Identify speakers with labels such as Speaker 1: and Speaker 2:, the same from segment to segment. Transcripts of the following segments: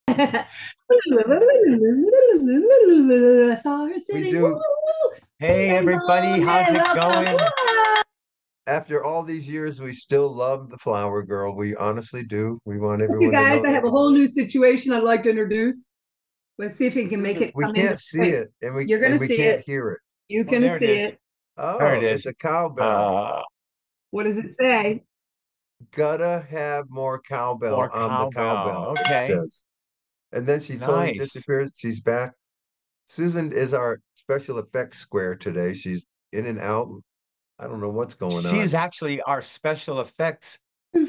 Speaker 1: I saw her
Speaker 2: We
Speaker 1: sitting.
Speaker 2: do.
Speaker 1: It's
Speaker 3: Hey,
Speaker 1: a
Speaker 3: everybody,
Speaker 1: long day.
Speaker 3: how's it
Speaker 1: Welcome.
Speaker 3: going?
Speaker 2: After all these years, we still love the flower girl. We honestly do. We want
Speaker 1: You
Speaker 2: everyone to
Speaker 1: guys,
Speaker 2: know
Speaker 1: I have
Speaker 2: that.
Speaker 1: a whole new situation I'd like to introduce. Let's see if we can make
Speaker 2: Susan,
Speaker 1: it
Speaker 2: we
Speaker 1: come into
Speaker 2: can't see
Speaker 1: frame.
Speaker 2: it and we
Speaker 1: You're going
Speaker 2: and
Speaker 1: to
Speaker 2: we
Speaker 1: see
Speaker 2: can't
Speaker 1: it.
Speaker 2: hear it.
Speaker 1: You
Speaker 3: Oh,
Speaker 1: can
Speaker 3: there it
Speaker 1: see
Speaker 3: is.
Speaker 1: it.
Speaker 3: There it
Speaker 2: Oh, it's
Speaker 3: is.
Speaker 2: a cowbell.
Speaker 3: Uh,
Speaker 1: What does it say?
Speaker 2: Gotta have more cowbell
Speaker 3: more
Speaker 2: on the
Speaker 3: cowbell.
Speaker 2: cowbell, it
Speaker 3: Okay,
Speaker 2: says. And then she totally
Speaker 3: nice.
Speaker 2: disappears. She's back. Susan is our special effects square today. She's in and out. I don't know what's going
Speaker 3: She
Speaker 2: on.
Speaker 3: is actually our special effects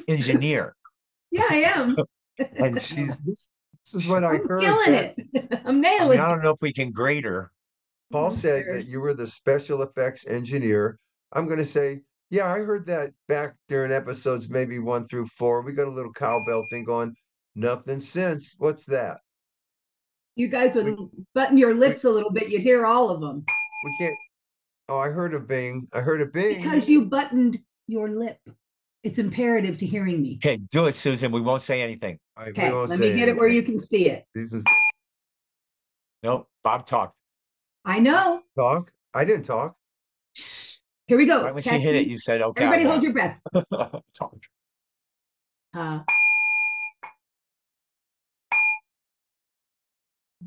Speaker 3: engineer,
Speaker 1: Yeah, I am.
Speaker 3: and
Speaker 2: This is what I
Speaker 1: I'm
Speaker 2: heard
Speaker 1: killing
Speaker 2: back.
Speaker 1: it. I'm
Speaker 3: I mean,
Speaker 1: nailing
Speaker 3: I
Speaker 1: it.
Speaker 3: don't know if we can grade her.
Speaker 2: Paul
Speaker 1: I'm
Speaker 2: said that
Speaker 1: scared.
Speaker 2: you were the special effects engineer. I'm going to say, yeah, I heard that back during episodes maybe 1 through 4. We got a little cowbell thing going. Nothing since. What's that?
Speaker 1: You guys would
Speaker 2: We
Speaker 1: button your
Speaker 2: we
Speaker 1: lips a little bit, you'd hear all of them
Speaker 2: we can't. Oh, I heard a bing. I heard a bing.
Speaker 1: because you buttoned your lip. It's imperative to hearing me.
Speaker 3: Okay, do it, Susan. We won't say anything.
Speaker 2: We
Speaker 1: Okay,
Speaker 2: won't
Speaker 1: let me
Speaker 2: say
Speaker 1: get it where
Speaker 2: anything.
Speaker 1: you can see it.
Speaker 2: This is
Speaker 3: Nope. Bob talked.
Speaker 1: I know.
Speaker 2: talk. I didn't talk.
Speaker 1: Shh. Here we go.
Speaker 3: Right when she hit it,
Speaker 1: Testing.
Speaker 3: you said, "Okay, I
Speaker 1: Everybody hold
Speaker 3: won't."
Speaker 1: your breath.
Speaker 3: Talk.
Speaker 1: Uh,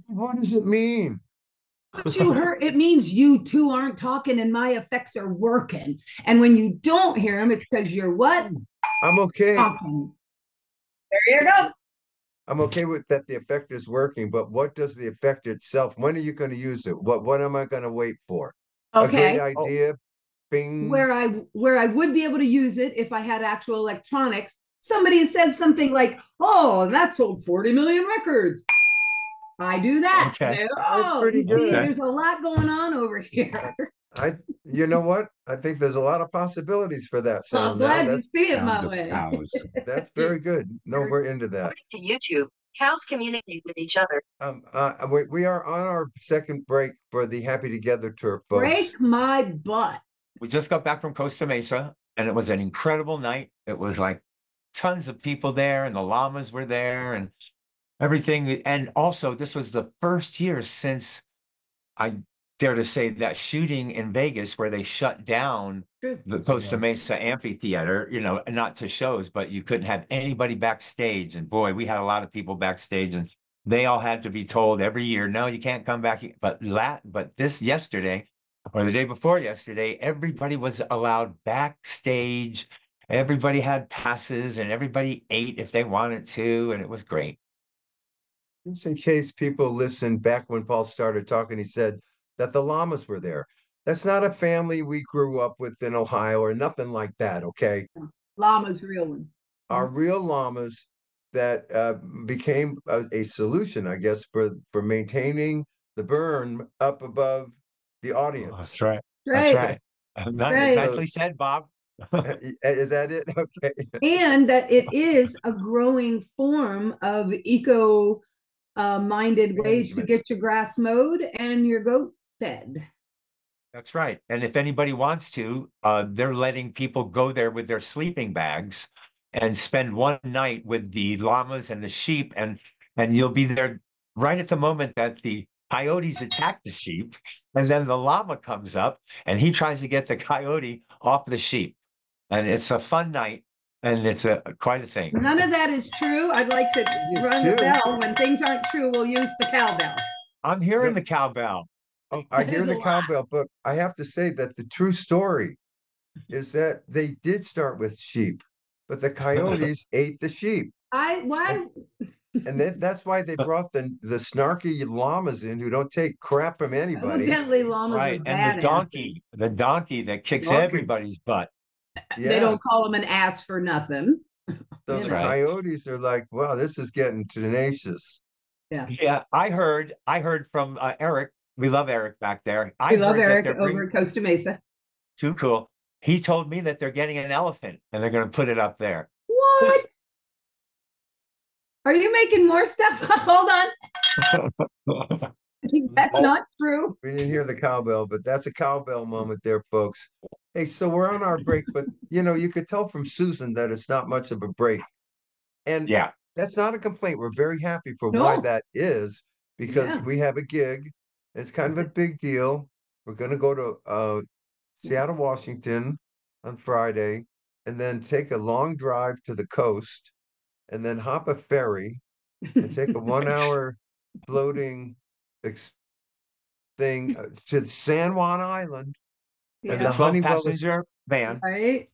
Speaker 2: What does it mean?
Speaker 1: what you heard, it means you two aren't talking and my effects are working. And when you don't hear them, it's because you're what?
Speaker 2: I'm okay.
Speaker 1: Talking. There you go.
Speaker 2: I'm okay with that the effect is working, but what does the effect itself? When are you going to use it? What am I going to wait for? A great
Speaker 1: Okay.
Speaker 3: Oh,
Speaker 2: idea. Bing.
Speaker 1: Where I would be able to use it if I had actual electronics, somebody says something like, "Oh, that sold 40 million records." I do that.
Speaker 3: okay,
Speaker 2: That's
Speaker 1: Oh,
Speaker 2: pretty
Speaker 1: you see,
Speaker 2: good.
Speaker 3: okay.
Speaker 1: there's a lot going on over here.
Speaker 2: I, you know what? I think there's a lot of possibilities for that
Speaker 1: Well, I'm
Speaker 2: sound now.
Speaker 1: glad you see it my
Speaker 3: Sound of
Speaker 1: way.
Speaker 3: cows.
Speaker 2: That's very good. No, we're into that.
Speaker 4: According to YouTube, cows communicate with each other.
Speaker 2: We are on our second break for the Happy Together tour, folks.
Speaker 1: Break my butt.
Speaker 3: We just got back from Costa Mesa, and it was an incredible night. It was like tons of people there, and the llamas were there, and everything. And also, this was the first year since I dare to say that shooting in Vegas where they shut down
Speaker 1: True.
Speaker 3: the Costa Mesa amphitheater, not to shows, but you couldn't have anybody backstage. And boy, we had a lot of people backstage, and they all had to be told every year, no, you can't come back. But this yesterday or the day before yesterday, everybody was allowed backstage. Everybody had passes and everybody ate if they wanted to, and it was great.
Speaker 2: Just in case people listened back when Paul started talking, he said that the llamas were there. That's not a family we grew up with in Ohio or nothing like that, okay?
Speaker 1: Llama's real one.
Speaker 2: Are real llamas that became a solution, I guess, for maintaining the burn up above the
Speaker 3: Oh, that's
Speaker 2: audience.
Speaker 3: right. That's
Speaker 1: Right.
Speaker 3: right.
Speaker 2: And
Speaker 1: Right.
Speaker 2: so,
Speaker 3: Nicely said, Bob.
Speaker 2: is that it? Okay.
Speaker 1: And that it is a growing form of eco minded way to
Speaker 2: Management.
Speaker 1: get your grass mowed and your goat fed.
Speaker 3: That's right. And if anybody wants to, they're letting people go there with their sleeping bags and spend one night with the llamas and the sheep, and you'll be there right at the moment that the coyotes attack the sheep, and then the llama comes up and he tries to get the coyote off the sheep. And it's a fun night, and it's a quite a thing.
Speaker 1: None of that is true. I'd like to
Speaker 2: It is
Speaker 1: run the
Speaker 2: too.
Speaker 1: bell. When things aren't true, we'll use the cowbell.
Speaker 3: I'm hearing
Speaker 2: No,
Speaker 3: the cowbell.
Speaker 2: oh, I hear
Speaker 1: There's a
Speaker 2: the
Speaker 1: lot.
Speaker 2: cowbell, but I have to say that the true story is that they did start with sheep, but the coyotes ate the sheep.
Speaker 1: I
Speaker 2: And
Speaker 1: why
Speaker 2: that's why they brought the snarky llamas in who don't take crap from anybody.
Speaker 1: evidently llamas are
Speaker 3: Right. And
Speaker 1: badasses.
Speaker 3: the donkey that kicks
Speaker 2: Donkey,
Speaker 3: everybody's butt.
Speaker 1: They
Speaker 2: yeah.
Speaker 1: don't call them an ass for nothing.
Speaker 2: So
Speaker 1: You
Speaker 3: That's
Speaker 2: the
Speaker 1: know.
Speaker 3: right.
Speaker 2: coyotes are like, wow, this is getting tenacious.
Speaker 1: Yeah.
Speaker 3: Yeah, I heard from Eric. We love Eric back there. I
Speaker 1: We love
Speaker 3: heard that
Speaker 1: Eric
Speaker 3: they're
Speaker 1: over
Speaker 3: bringing
Speaker 1: at Costa Mesa.
Speaker 3: too cool. He told me that they're getting an elephant and they're going to put it up there.
Speaker 1: What? Are you making more stuff? Hold on. I think that's
Speaker 2: Oh,
Speaker 1: not true.
Speaker 2: we didn't hear the cowbell, but that's a cowbell moment there, folks. Hey, so we're on our break, but you could tell from Susan that it's not much of a break. And
Speaker 3: Yeah.
Speaker 2: That's not a complaint. We're very happy for why
Speaker 1: No.
Speaker 2: that is, because
Speaker 1: Yeah.
Speaker 2: we have a gig. It's kind of a big deal. We're going to go to Seattle, Washington on Friday, and then take a long drive to the coast, and then hop a ferry and take a 1 hour floating thing to San Juan Island and
Speaker 3: With a
Speaker 2: the
Speaker 1: Yeah.
Speaker 3: 12
Speaker 2: Honeywell
Speaker 3: passenger van,
Speaker 1: Right.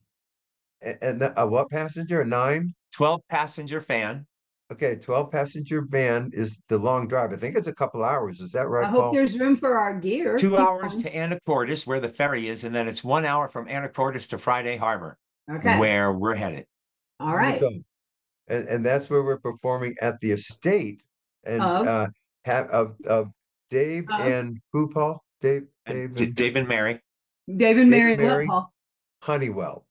Speaker 2: and a what passenger? A 9?
Speaker 3: 12 passenger fan.
Speaker 2: Okay, 12 passenger van is the long drive. I think it's a couple hours. Is that
Speaker 1: I
Speaker 2: right,
Speaker 1: hope
Speaker 2: Paul?
Speaker 1: there's room for our gear.
Speaker 3: 2 hours to Anacortes, where the ferry is, and then it's 1 hour from Anacortes to Friday Harbor,
Speaker 1: Okay.
Speaker 3: where we're headed.
Speaker 1: All
Speaker 2: There you
Speaker 1: right.
Speaker 2: go. And that's where we're performing at the estate and
Speaker 1: Of,
Speaker 2: of Dave
Speaker 1: of
Speaker 2: and who, Paul? Dave,
Speaker 3: And
Speaker 2: Dave and
Speaker 3: Dave and Mary.
Speaker 1: David,
Speaker 2: Dave
Speaker 1: Mary,
Speaker 2: and
Speaker 1: and what,
Speaker 2: Mary
Speaker 1: Paul?
Speaker 2: Honeywell.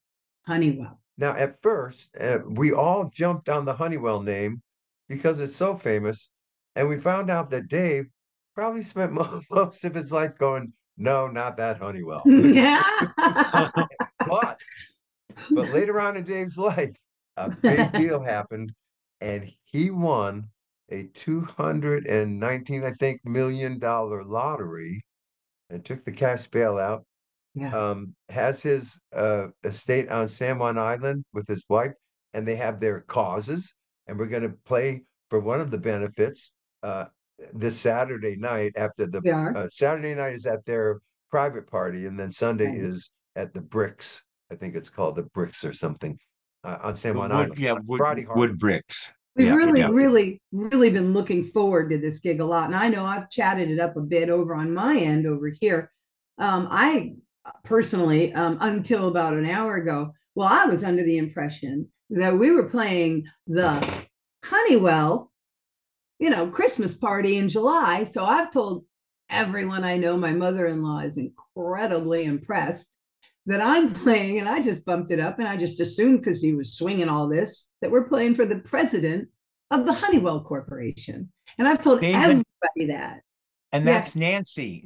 Speaker 1: Honeywell.
Speaker 2: Now, at first, we all jumped on the Honeywell name because it's so famous, and we found out that Dave probably spent most of his life going, "No, not that Honeywell."
Speaker 1: Yeah.
Speaker 2: But but later on in Dave's life, a big deal happened, and he won a 219, I think, $1 million lottery and took the cash bailout.
Speaker 1: Yeah.
Speaker 2: Has his estate on San Juan Island with his wife, and they have their causes. And we're going to play for one of the benefits uh, this Saturday night. After the
Speaker 1: We are.
Speaker 2: Saturday night is at their private party, and then Sunday
Speaker 1: Right.
Speaker 2: is at the Bricks. I think it's called the Bricks or something on San
Speaker 3: The
Speaker 2: Juan
Speaker 3: wood,
Speaker 2: Island
Speaker 3: yeah,
Speaker 2: on Friday Harbor.
Speaker 3: wood bricks.
Speaker 1: We've
Speaker 3: Yeah,
Speaker 1: really,
Speaker 3: yeah.
Speaker 1: really, really been looking forward to this gig a lot. And I know I've chatted it up a bit over on my end over here. I personally, until about an hour ago, well, I was under the impression that we were playing the Honeywell, Christmas party in July. So I've told everyone I know, my mother-in-law is incredibly impressed that I'm playing, and I just bumped it up, and I just assumed because he was swinging all this that we're playing for the president of the Honeywell Corporation. And I've told
Speaker 3: Dave and,
Speaker 1: everybody that.
Speaker 3: and
Speaker 1: Yeah,
Speaker 3: that's Nancy,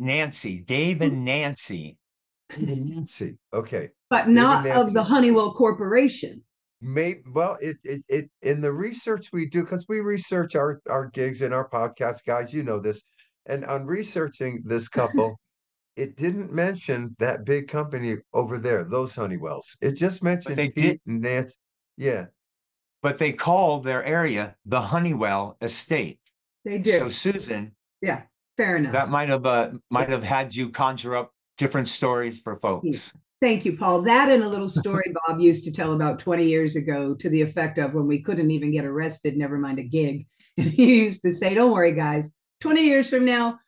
Speaker 3: Dave and Nancy.
Speaker 2: Dave and Nancy. Okay.
Speaker 1: but
Speaker 2: Dave and
Speaker 1: not of the
Speaker 2: Nancy.
Speaker 1: Honeywell Corporation.
Speaker 2: Well, it in the research we do, because we research our gigs and our podcast, guys, you know this. And on researching this couple, it didn't mention that big company over there, those Honeywells. It just
Speaker 3: But
Speaker 2: mentioned
Speaker 3: they did,
Speaker 2: Pete and Nancy. Yeah.
Speaker 3: but they call their area the Honeywell Estate.
Speaker 1: They
Speaker 3: So
Speaker 1: do.
Speaker 3: Susan,
Speaker 1: Yeah, fair enough.
Speaker 3: that might have had you conjure up different stories for folks.
Speaker 1: Thank you, Paul. That and a little story Bob used to tell about 20 years ago to the effect of when we couldn't even get arrested, never mind a gig. And he used to say, don't worry, guys, 20 years from now,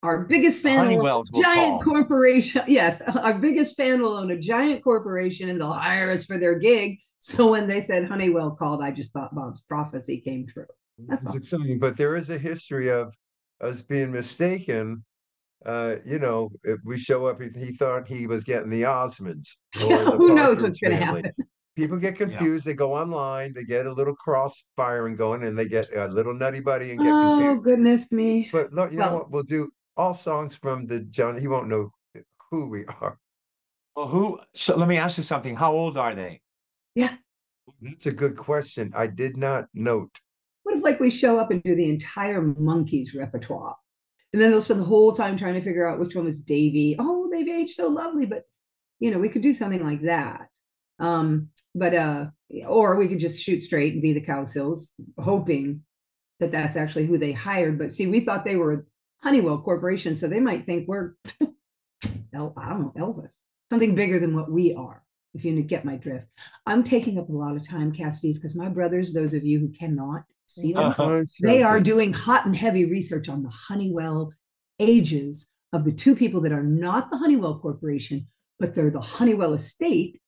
Speaker 1: our biggest fan will own a giant corporation. Yes, our biggest fan will own a giant corporation and they'll hire us for their gig. So when they said Honeywell called, I just thought Bob's prophecy came true. That's
Speaker 2: It's
Speaker 1: all.
Speaker 2: exciting, but there is a history of us being mistaken. If we show up, he thought he was getting the Osmonds or the
Speaker 1: Who knows what's
Speaker 2: Parkers
Speaker 1: going to
Speaker 2: family.
Speaker 1: happen?
Speaker 2: People get
Speaker 3: Yeah.
Speaker 2: confused. They go online, they get a little crossfiring going, and they get a little nutty buddy and get
Speaker 1: Oh,
Speaker 2: confused.
Speaker 1: goodness me.
Speaker 2: But look, you know
Speaker 1: Well,
Speaker 2: what? We'll do all songs from the John. He won't know who we are.
Speaker 3: Well, so let me ask you something. How old are they?
Speaker 1: yeah.
Speaker 2: That's a good question. I did not note.
Speaker 1: What if like we show up and do the entire Monkees repertoire? And then they'll spend the whole time trying to figure out which one was Davy. Oh, they've aged so lovely, but we could do something like that. But or we could just shoot straight and be the Cowsills, hoping that that's actually who they hired. But see, we thought they were Honeywell Corporation, so they might think we're I don't know, Elvis, something bigger than what we are. If you get my drift, I'm taking up a lot of time, Cassidy's, because my brothers, those of you who cannot see them, they are doing hot and heavy research on the Honeywell ages of the two people that are not the Honeywell Corporation, but they're the Honeywell estate,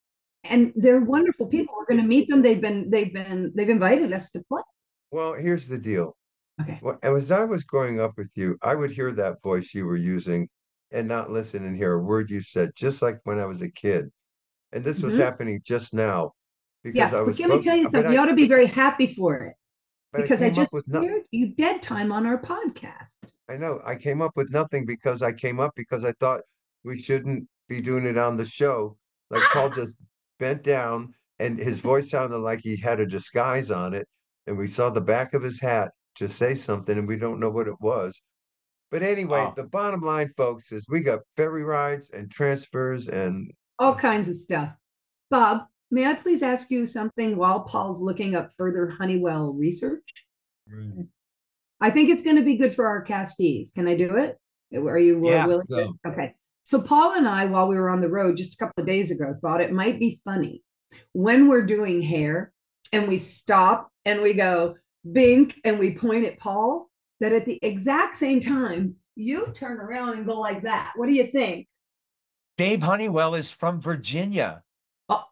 Speaker 1: and they're wonderful people. We're going to meet them. They've invited us to play.
Speaker 2: Well, here's the deal.
Speaker 1: Okay.
Speaker 2: Well, as I was growing up with you, I would hear that voice you were using and not listen and hear a word you said, just like when I was a kid. And this was happening just now because
Speaker 1: Yeah,
Speaker 2: I
Speaker 1: but
Speaker 2: was
Speaker 1: let me tell you something. You ought to be very happy for it because I just scared you dead time on our podcast.
Speaker 2: I know I came up with nothing because I thought we shouldn't be doing it on the show. Like Paul just bent down and his voice sounded like he had a disguise on it. and we saw the back of his hat to say something, and we don't know what it was. But anyway,
Speaker 3: Oh,
Speaker 2: the bottom line, folks, is we got ferry rides and transfers and
Speaker 1: All kinds of stuff. Bob, may I please ask you something while Paul's looking up further Honeywell research? I think it's going to be good for our castees. Can I do it? Are you
Speaker 3: yeah.
Speaker 1: willing to?
Speaker 2: go.
Speaker 1: Okay. So Paul and I, while we were on the road just a couple of days ago, thought it might be funny when we're doing hair and we stop and we go bink and we point at Paul, that at the exact same time, you turn around and go like that. What do you think?
Speaker 3: Dave Honeywell is from Virginia.
Speaker 1: Oh,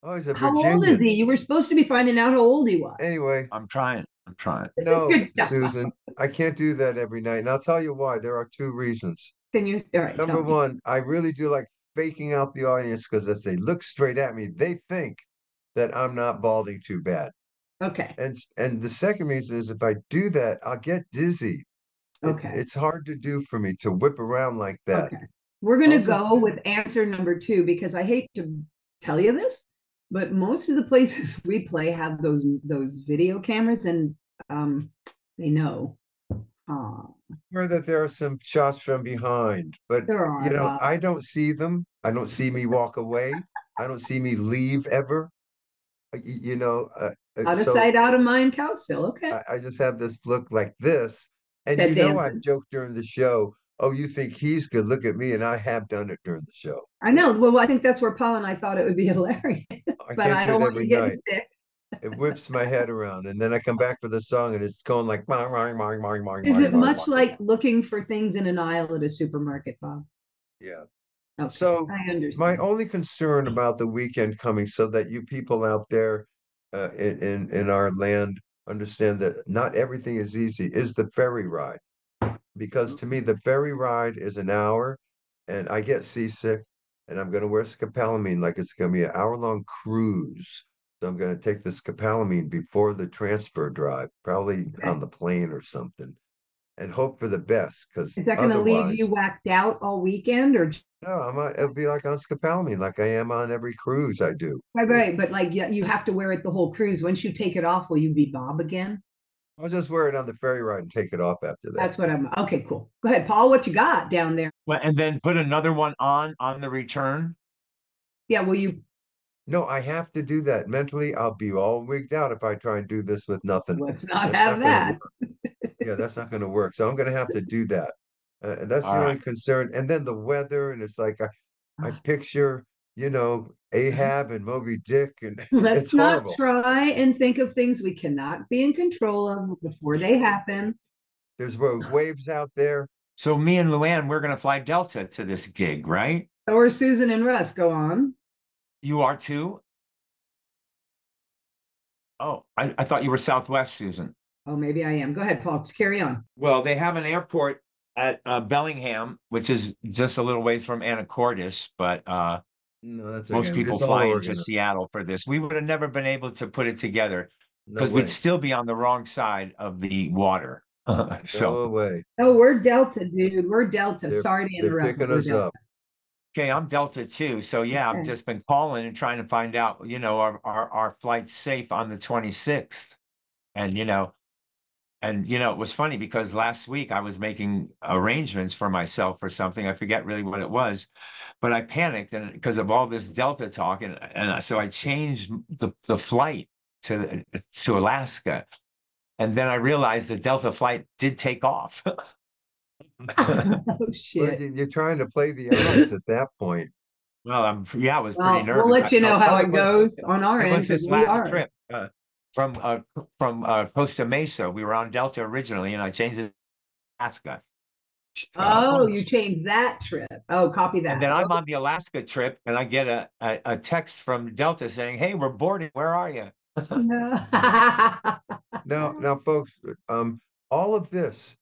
Speaker 2: Oh, he's a
Speaker 1: how old is
Speaker 2: Virginian.
Speaker 1: he? You were supposed to be finding out how old he was.
Speaker 2: Anyway,
Speaker 3: I'm trying. I'm trying.
Speaker 1: This is
Speaker 2: no,
Speaker 1: good stuff.
Speaker 2: Susan, I can't do that every night. And I'll tell you why. There are two reasons.
Speaker 1: Can you? All right,
Speaker 2: Number
Speaker 1: tell me.
Speaker 2: one, I really do like faking out the audience because as they look straight at me, they think that I'm not balding too bad.
Speaker 1: Okay.
Speaker 2: And the second reason is if I do that, I'll get dizzy.
Speaker 1: Okay.
Speaker 2: It's hard to do for me to whip around like that.
Speaker 1: Okay. We're going to
Speaker 2: I'll just
Speaker 1: go with answer number two because I hate to tell you this, but most of the places we play have those video cameras and they know.
Speaker 2: hear that there are some shots from behind, but
Speaker 1: There are, Bob.
Speaker 2: I don't see them. I don't see me walk away. I don't see me leave ever. You know,
Speaker 1: Out of
Speaker 2: so
Speaker 1: sight, out of mind, Cowsill. Okay.
Speaker 2: I just have this look like this. And
Speaker 1: That
Speaker 2: I've
Speaker 1: dancing.
Speaker 2: joked during the show, oh, you think he's good? Look at me. And I have done it during the show.
Speaker 1: I know. Well, I think that's where Paul and I thought it would be hilarious,
Speaker 2: I
Speaker 1: but
Speaker 2: can't
Speaker 1: I
Speaker 2: do
Speaker 1: don't
Speaker 2: it
Speaker 1: want you
Speaker 2: every
Speaker 1: getting
Speaker 2: night.
Speaker 1: sick.
Speaker 2: It whips my head around. And then I come back for the song and it's going like, "Mong, mong, mong, mong, mong,
Speaker 1: Is
Speaker 2: mong,
Speaker 1: it
Speaker 2: mong,
Speaker 1: much
Speaker 2: mong."
Speaker 1: like looking for things in an aisle at a supermarket, Bob?
Speaker 2: Yeah.
Speaker 1: Okay,
Speaker 2: So
Speaker 1: I
Speaker 2: my
Speaker 1: understand.
Speaker 2: only concern about the weekend coming, so that you people out there in our land understand that not everything is easy, is the ferry ride. Because to me, the ferry ride is an hour, and I get seasick, and I'm going to wear scopolamine like it's going to be an hour-long cruise. So I'm going to take the scopolamine before the transfer drive, probably on
Speaker 1: Okay.
Speaker 2: the plane or something, and hope for the best. Because
Speaker 1: Is that going to leave you
Speaker 2: otherwise,
Speaker 1: whacked out all weekend or
Speaker 2: no, it'll be like on scopolamine, like I am on every cruise I do.
Speaker 1: right? But like, yeah, you have to wear it the whole cruise. Once you take it off, will you be Bob again?
Speaker 2: I'll just wear it on the ferry ride and take it off after that.
Speaker 1: That's what I'm. Okay, cool. Go ahead, Paul. What you got down there?
Speaker 3: Well, and then put another one on the return.
Speaker 1: Yeah, will you?
Speaker 2: No, I have to do that. Mentally, I'll be all wigged out if I try and do this with nothing.
Speaker 1: Let's not
Speaker 2: That's
Speaker 1: have
Speaker 2: not going to
Speaker 1: that.
Speaker 2: work. Yeah, that's not going to work. So I'm going to have to do that. And that's
Speaker 3: All
Speaker 2: the
Speaker 3: right.
Speaker 2: only concern. And then the weather, and it's like I picture, Ahab and Moby Dick, and
Speaker 1: Let's
Speaker 2: it's
Speaker 1: not
Speaker 2: horrible.
Speaker 1: try and think of things we cannot be in control of before they happen.
Speaker 2: There's waves out there.
Speaker 3: So me and Luann, we're going to fly Delta to this gig, right?
Speaker 1: Or Susan and Russ go on.
Speaker 3: You are too? Oh, I thought you were Southwest, Susan.
Speaker 1: Oh, maybe I am. Go ahead, Paul. Carry on.
Speaker 3: Well, they have an airport at Bellingham, which is just a little ways from Anacortes, but
Speaker 2: No, that's
Speaker 3: most
Speaker 2: okay.
Speaker 3: people
Speaker 2: It's all
Speaker 3: fly into
Speaker 2: organized.
Speaker 3: Seattle for this. We would have never been able to put it together
Speaker 2: No
Speaker 3: because we'd
Speaker 2: way.
Speaker 3: still be on the wrong side of the water. So,
Speaker 2: No way.
Speaker 1: Oh, we're Delta, dude. We're Delta.
Speaker 2: They're
Speaker 1: Sorry to
Speaker 2: they're
Speaker 1: interrupt, but
Speaker 2: picking
Speaker 1: we're
Speaker 2: us
Speaker 1: Delta.
Speaker 2: up.
Speaker 3: okay, I'm Delta too. So yeah, I've
Speaker 1: Okay.
Speaker 3: just been calling and trying to find out, our flight's safe on the 26th. And it was funny because last week I was making arrangements for myself for something. I forget really what it was, but I panicked and because of all this Delta talk, and so I changed the flight to Alaska, and then I realized the Delta flight did take off.
Speaker 1: Oh,
Speaker 2: Well,
Speaker 1: shit.
Speaker 2: you're trying to play the odds at that point.
Speaker 3: Well, I was pretty
Speaker 1: Well, we'll
Speaker 3: nervous.
Speaker 1: let you know how it goes on our
Speaker 3: It
Speaker 1: end
Speaker 3: was
Speaker 1: because
Speaker 3: this
Speaker 1: we
Speaker 3: last
Speaker 1: are.
Speaker 3: trip from Costa Mesa. We were on Delta originally, and I changed it to Alaska.
Speaker 1: Oh, you changed that trip. Oh, copy
Speaker 3: And
Speaker 1: that.
Speaker 3: then I'm on the Alaska trip, and I get a text from Delta saying, "Hey, we're boarding. Where are you?"
Speaker 1: No.
Speaker 2: Now, folks, all of this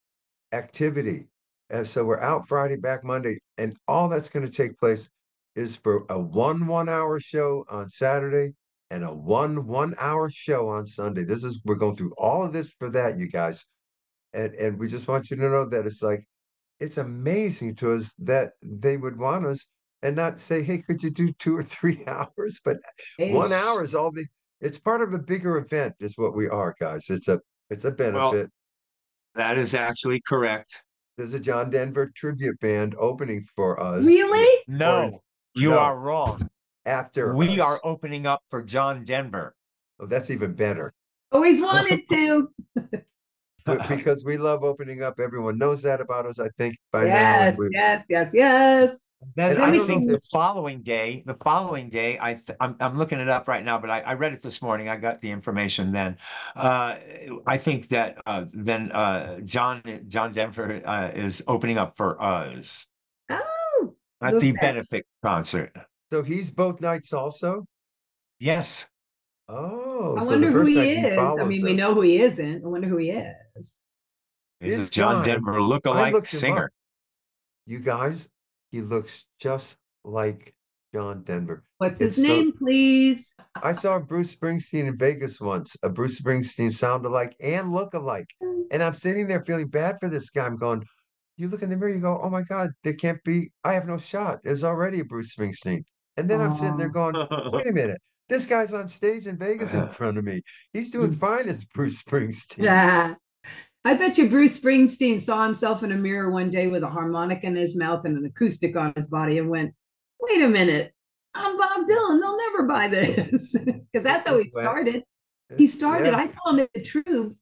Speaker 2: activity, and so we're out Friday, back Monday, and all that's going to take place is for a 1 1 hour show on Saturday and a 1 1 hour show on Sunday. We're going through all of this for that, you guys, and we just want you to know that it's amazing to us that they would want us and not say, hey, could you do 2 or 3 hours? But 1 hour is all It's part of a bigger event, is what we are, guys. It's a
Speaker 3: Well,
Speaker 2: benefit.
Speaker 3: that is actually correct.
Speaker 2: There's a John Denver tribute band opening for us.
Speaker 1: Really?
Speaker 3: No, you
Speaker 2: No,
Speaker 3: are wrong.
Speaker 2: after
Speaker 3: We are
Speaker 2: us.
Speaker 3: opening up for John Denver.
Speaker 2: Oh, that's even better.
Speaker 1: Always wanted to.
Speaker 2: Because we love opening up. Everyone knows that about us, I think, by now.
Speaker 1: Yes, yes, yes, yes.
Speaker 3: Then
Speaker 2: And
Speaker 1: Then
Speaker 2: I
Speaker 3: I
Speaker 1: we
Speaker 2: don't know if
Speaker 3: think
Speaker 1: can.
Speaker 3: the following day, I'm looking it up right now, but I read it this morning. I got the information then. I think that then John Denver is opening up for us
Speaker 1: Oh,
Speaker 3: at
Speaker 1: look
Speaker 3: the
Speaker 1: at.
Speaker 3: benefit concert.
Speaker 2: so. He's both nights also.
Speaker 3: Yes,
Speaker 2: Oh,
Speaker 1: I
Speaker 2: so the
Speaker 1: wonder who
Speaker 2: first
Speaker 1: he
Speaker 2: night he
Speaker 1: is. I
Speaker 2: follows
Speaker 1: mean, we
Speaker 2: us.
Speaker 1: know who he isn't. I wonder who he is.
Speaker 3: he's
Speaker 2: This
Speaker 3: a John
Speaker 2: guy,
Speaker 3: Denver
Speaker 2: I
Speaker 3: look-alike
Speaker 2: looked him up.
Speaker 3: singer.
Speaker 2: You guys, he looks just like John Denver.
Speaker 1: What's his
Speaker 2: It's so.
Speaker 1: name, please?
Speaker 2: I saw Bruce Springsteen in Vegas once. A Bruce Springsteen sound alike and look alike. And I'm sitting there feeling bad for this guy. I'm going, you look in the mirror, you go, oh my God, there can't be, I have no shot. There's already a Bruce Springsteen. And then I'm sitting there
Speaker 1: Oh,
Speaker 2: going, wait a minute. This guy's on stage in Vegas in front of me. He's doing fine as Bruce Springsteen.
Speaker 1: yeah. I bet you Bruce Springsteen saw himself in a mirror one day with a harmonica in his mouth and an acoustic on his body and went, wait a minute, I'm Bob Dylan. They'll never buy this. Because that's how
Speaker 2: It
Speaker 1: he
Speaker 2: went,
Speaker 1: started. He started,
Speaker 2: yeah.
Speaker 1: I saw him at the Trube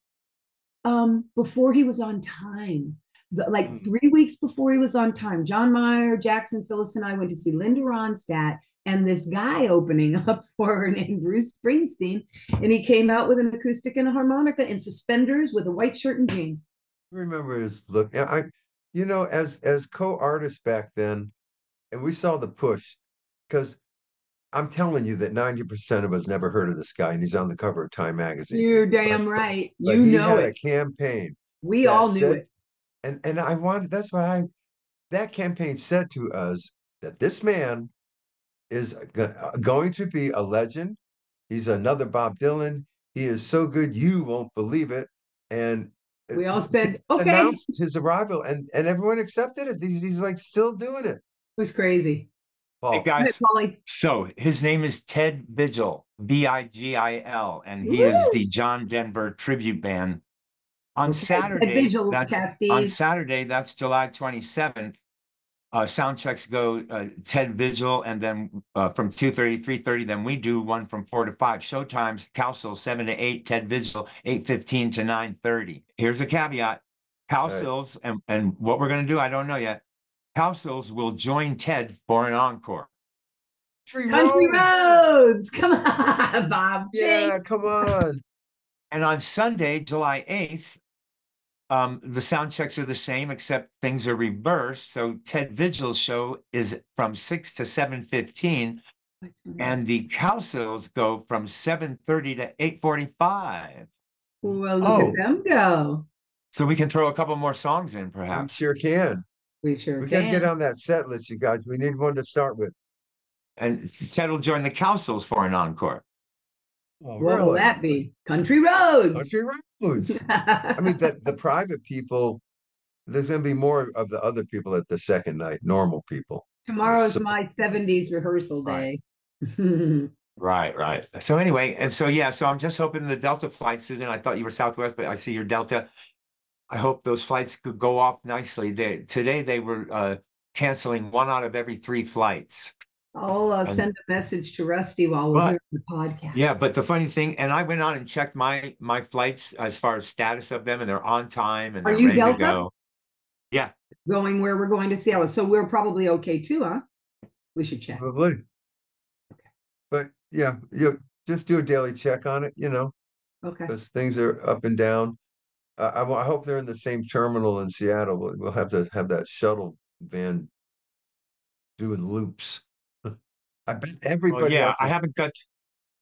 Speaker 1: before he was on time. Like
Speaker 2: Mm.
Speaker 1: 3 weeks before he was on time, John Mayer, Jackson Phyllis, and I went to see Linda Ronstadt and this guy opening up for her named Bruce Springsteen. And he came out with an acoustic and a harmonica in suspenders with a white shirt and jeans.
Speaker 2: Remember his look. Yeah, as co-artists back then, and we saw the push, because I'm telling you that 90% of us never heard of this guy, and he's on the cover of Time magazine.
Speaker 1: You're
Speaker 2: But
Speaker 1: damn right.
Speaker 2: but
Speaker 1: You
Speaker 2: he
Speaker 1: know
Speaker 2: had a
Speaker 1: it.
Speaker 2: campaign
Speaker 1: We
Speaker 2: that
Speaker 1: all knew
Speaker 2: said,
Speaker 1: it.
Speaker 2: and I wanted, that's why that campaign said to us that this man is going to be a legend. He's another Bob Dylan. He is so good you won't believe it. And
Speaker 1: We all
Speaker 2: they
Speaker 1: said, okay. It
Speaker 2: announced his arrival, and everyone accepted it. He's like still doing it.
Speaker 1: was crazy.
Speaker 3: Hey
Speaker 2: Paul.
Speaker 1: Go ahead,
Speaker 3: guys,
Speaker 1: Polly.
Speaker 3: so his name is Ted Vigil, Vigil, and he is
Speaker 1: Woo!
Speaker 3: the John Denver tribute band. On
Speaker 1: Okay, Ted
Speaker 3: Saturday,
Speaker 1: Vigil, Casties.
Speaker 3: that's July 27th. Sound checks go Ted Vigil, and then from 2:30 3:30. Then we do one from 4 to 5. Showtimes: Cowsills 7 to 8, Ted Vigil 8:15 to 9:30. Here's a caveat:
Speaker 2: Right.
Speaker 3: Cowsills and what we're going to do, I don't know yet. Cowsills will join Ted for an encore.
Speaker 2: Tree
Speaker 1: Country
Speaker 2: Roads.
Speaker 1: Roads. Come on, Bob. Jake.
Speaker 2: Yeah, come on.
Speaker 3: And on Sunday, July 8th, the sound checks are the same, except things are reversed. So Ted Vigil's show is from 6 to 7:15, and the Cowsills go from 7:30 to 8:45.
Speaker 1: Well, look at
Speaker 3: Oh,
Speaker 1: them go.
Speaker 3: so we can throw a couple more songs in,
Speaker 2: We
Speaker 3: perhaps.
Speaker 2: sure can.
Speaker 1: We sure
Speaker 2: We got to get
Speaker 1: can.
Speaker 2: on that set list, you guys. We need one to start with.
Speaker 3: And Ted will join the Cowsills for an encore.
Speaker 2: Oh,
Speaker 1: What will
Speaker 2: really?
Speaker 1: that be? Country Roads.
Speaker 2: Country Roads. I mean, that the private people, there's going to be more of the other people at the second night, normal people.
Speaker 1: Tomorrow's
Speaker 2: So,
Speaker 1: my 70s rehearsal
Speaker 3: Right.
Speaker 1: day.
Speaker 3: Right. So anyway, and so yeah, so I'm just hoping the Delta flight, Susan. I thought you were Southwest, but I see you're Delta. I hope those flights could go off nicely. Today they were canceling 1 out of every 3 flights.
Speaker 1: I'll
Speaker 3: And
Speaker 1: send a message to Rusty while we're
Speaker 3: but
Speaker 1: here on the podcast.
Speaker 3: yeah, but the funny thing, and I went on and checked my flights as far as status of them, and they're on time and
Speaker 1: Are
Speaker 3: they're
Speaker 1: you
Speaker 3: ready to
Speaker 1: Delta?
Speaker 3: go. Yeah,
Speaker 1: Going where we're going to Seattle. So we're probably okay too, huh? We should check.
Speaker 2: probably.
Speaker 1: Okay.
Speaker 2: But yeah, you just do a daily check on it,
Speaker 1: Okay.
Speaker 2: because things are up and down. I hope they're in the same terminal in Seattle. We'll have to have that shuttle van doing loops. I bet
Speaker 3: oh
Speaker 2: everybody
Speaker 3: yeah,
Speaker 2: else is.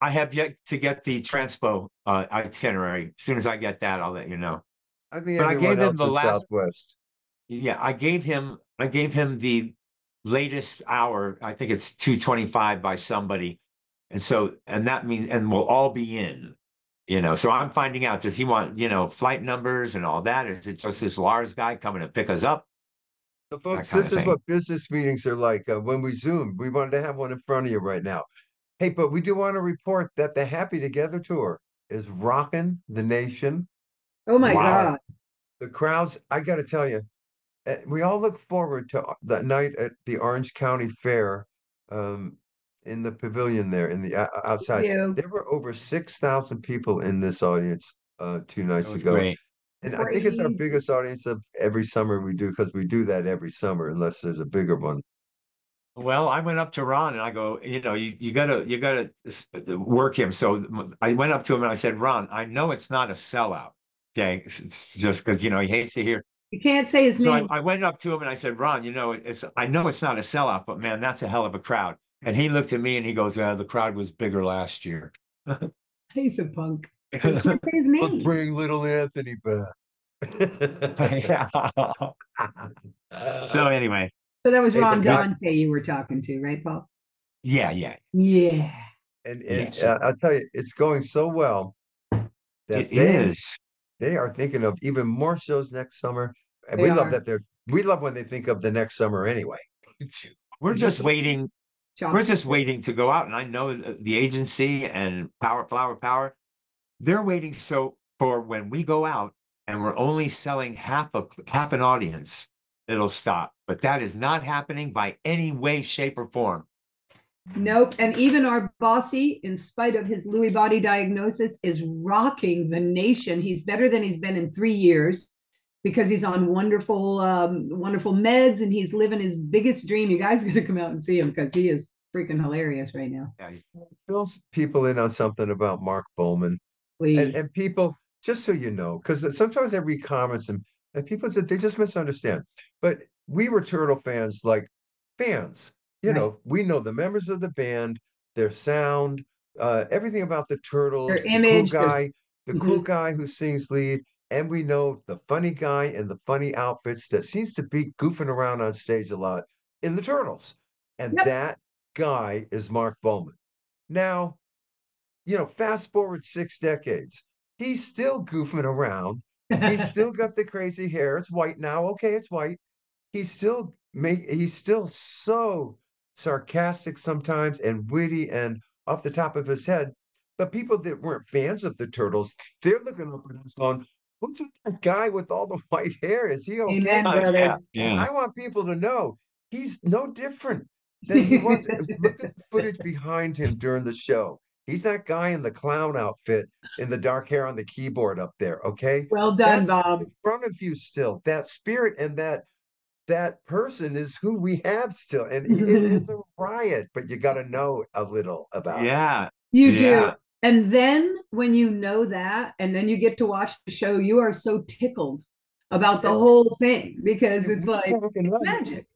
Speaker 3: I have yet to get the transpo itinerary. As soon as I get that, I'll let you know.
Speaker 2: I think
Speaker 3: But I
Speaker 2: everyone
Speaker 3: gave him
Speaker 2: else
Speaker 3: the
Speaker 2: is
Speaker 3: last,
Speaker 2: Southwest.
Speaker 3: yeah, I gave him the latest hour. I think it's 2:25 by somebody. And so, and that means, and we'll all be in. So I'm finding out, does he want, flight numbers and all that? Is it just this Lars guy coming to pick us up?
Speaker 2: So,
Speaker 3: That
Speaker 2: folks,
Speaker 3: kind
Speaker 2: this
Speaker 3: of
Speaker 2: is
Speaker 3: thing.
Speaker 2: what business meetings are like when we Zoom. We wanted to have one in front of you right now. Hey, but we do want to report that the Happy Together tour is rocking the nation.
Speaker 1: Oh my
Speaker 2: We
Speaker 3: Wow.
Speaker 2: are
Speaker 1: God.
Speaker 2: the crowds. I got to tell you, we all look forward to that night at the Orange County Fair, um, in the pavilion there in the outside.
Speaker 1: You
Speaker 2: There were over 6,000 people in this audience 2 nights
Speaker 3: That was
Speaker 2: ago.
Speaker 3: great.
Speaker 2: And I think it's our
Speaker 1: crazy.
Speaker 2: biggest audience of every summer we do because we do that every summer unless there's a bigger one.
Speaker 3: Well, I went up to Ron and I go, you gotta work him. So I went up to him and I said, Ron, I know it's not a sellout. Okay. It's just because, he hates to hear.
Speaker 1: You can't say his
Speaker 3: So
Speaker 1: name.
Speaker 3: I went up to him and I said, Ron, I know it's not a sellout, but man, that's a hell of a crowd. And he looked at me and he goes, the crowd was bigger last year.
Speaker 1: He's a punk. But you can't say his
Speaker 2: Let's
Speaker 1: name.
Speaker 2: bring little Anthony back.
Speaker 3: Yeah. So anyway,
Speaker 1: So that was
Speaker 2: Hey,
Speaker 1: Ron
Speaker 2: but
Speaker 1: Dante you were talking to, right, Paul?
Speaker 3: yeah,
Speaker 1: Yeah.
Speaker 2: and
Speaker 3: yes,
Speaker 2: I'll tell you, it's going so well
Speaker 3: it
Speaker 2: that
Speaker 3: is.
Speaker 2: they are thinking of even more shows next summer. And
Speaker 1: They
Speaker 2: we love
Speaker 1: are.
Speaker 2: that we love when they think of the next summer anyway.
Speaker 3: We're
Speaker 2: This
Speaker 3: just
Speaker 2: is
Speaker 3: waiting. We're
Speaker 1: Chops.
Speaker 3: just waiting to go out. And I know the agency and Power, they're waiting for when we go out and we're only selling half an audience, it'll stop. But that is not happening by any way, shape, or form.
Speaker 1: Nope. And even our bossy, in spite of his Lewy body diagnosis, is rocking the nation. He's better than he's been in 3 years because he's on wonderful meds and he's living his biggest dream. You guys got to come out and see him because he is freaking hilarious right now.
Speaker 3: Yeah,
Speaker 2: fills people in on something about Mark Bowman. And
Speaker 1: Please.
Speaker 2: and people, just so you know, because sometimes I read comments and people said they just misunderstand. But we were Turtle fans, like fans.
Speaker 1: Right.
Speaker 2: We know the members of the band, their sound, everything about the
Speaker 1: Their
Speaker 2: Turtles,
Speaker 1: image,
Speaker 2: the cool guy who sings lead, and we know the funny guy and the funny outfits that seems to be goofing around on stage a lot in the Turtles. And
Speaker 1: yep.
Speaker 2: that guy is Mark Bowman. Now, fast forward 6 decades, he's still goofing around. He's still got the crazy hair. It's white now. Okay, it's white. He's still so sarcastic sometimes and witty and off the top of his head. But people that weren't fans of the Turtles, they're looking up at us going, "What's with that guy with all the white hair? Is he okay?"
Speaker 1: Amen,
Speaker 3: yeah,
Speaker 1: brother.
Speaker 2: And
Speaker 3: yeah.
Speaker 2: I want people to know he's no different than he was. Look at the footage behind him during the show. He's that guy in the clown outfit in the dark hair on the keyboard up there, okay?
Speaker 1: Well done,
Speaker 2: That's
Speaker 1: Bob.
Speaker 2: in front of you still. That spirit and that person is who we have still. And it is a riot, but you got to know a little about it.
Speaker 3: Yeah,
Speaker 1: You do.
Speaker 3: yeah,
Speaker 1: And then when you know that, and then you get to watch the show, you are so tickled about the
Speaker 2: And
Speaker 1: whole thing because
Speaker 2: see,
Speaker 1: it's like it's magic.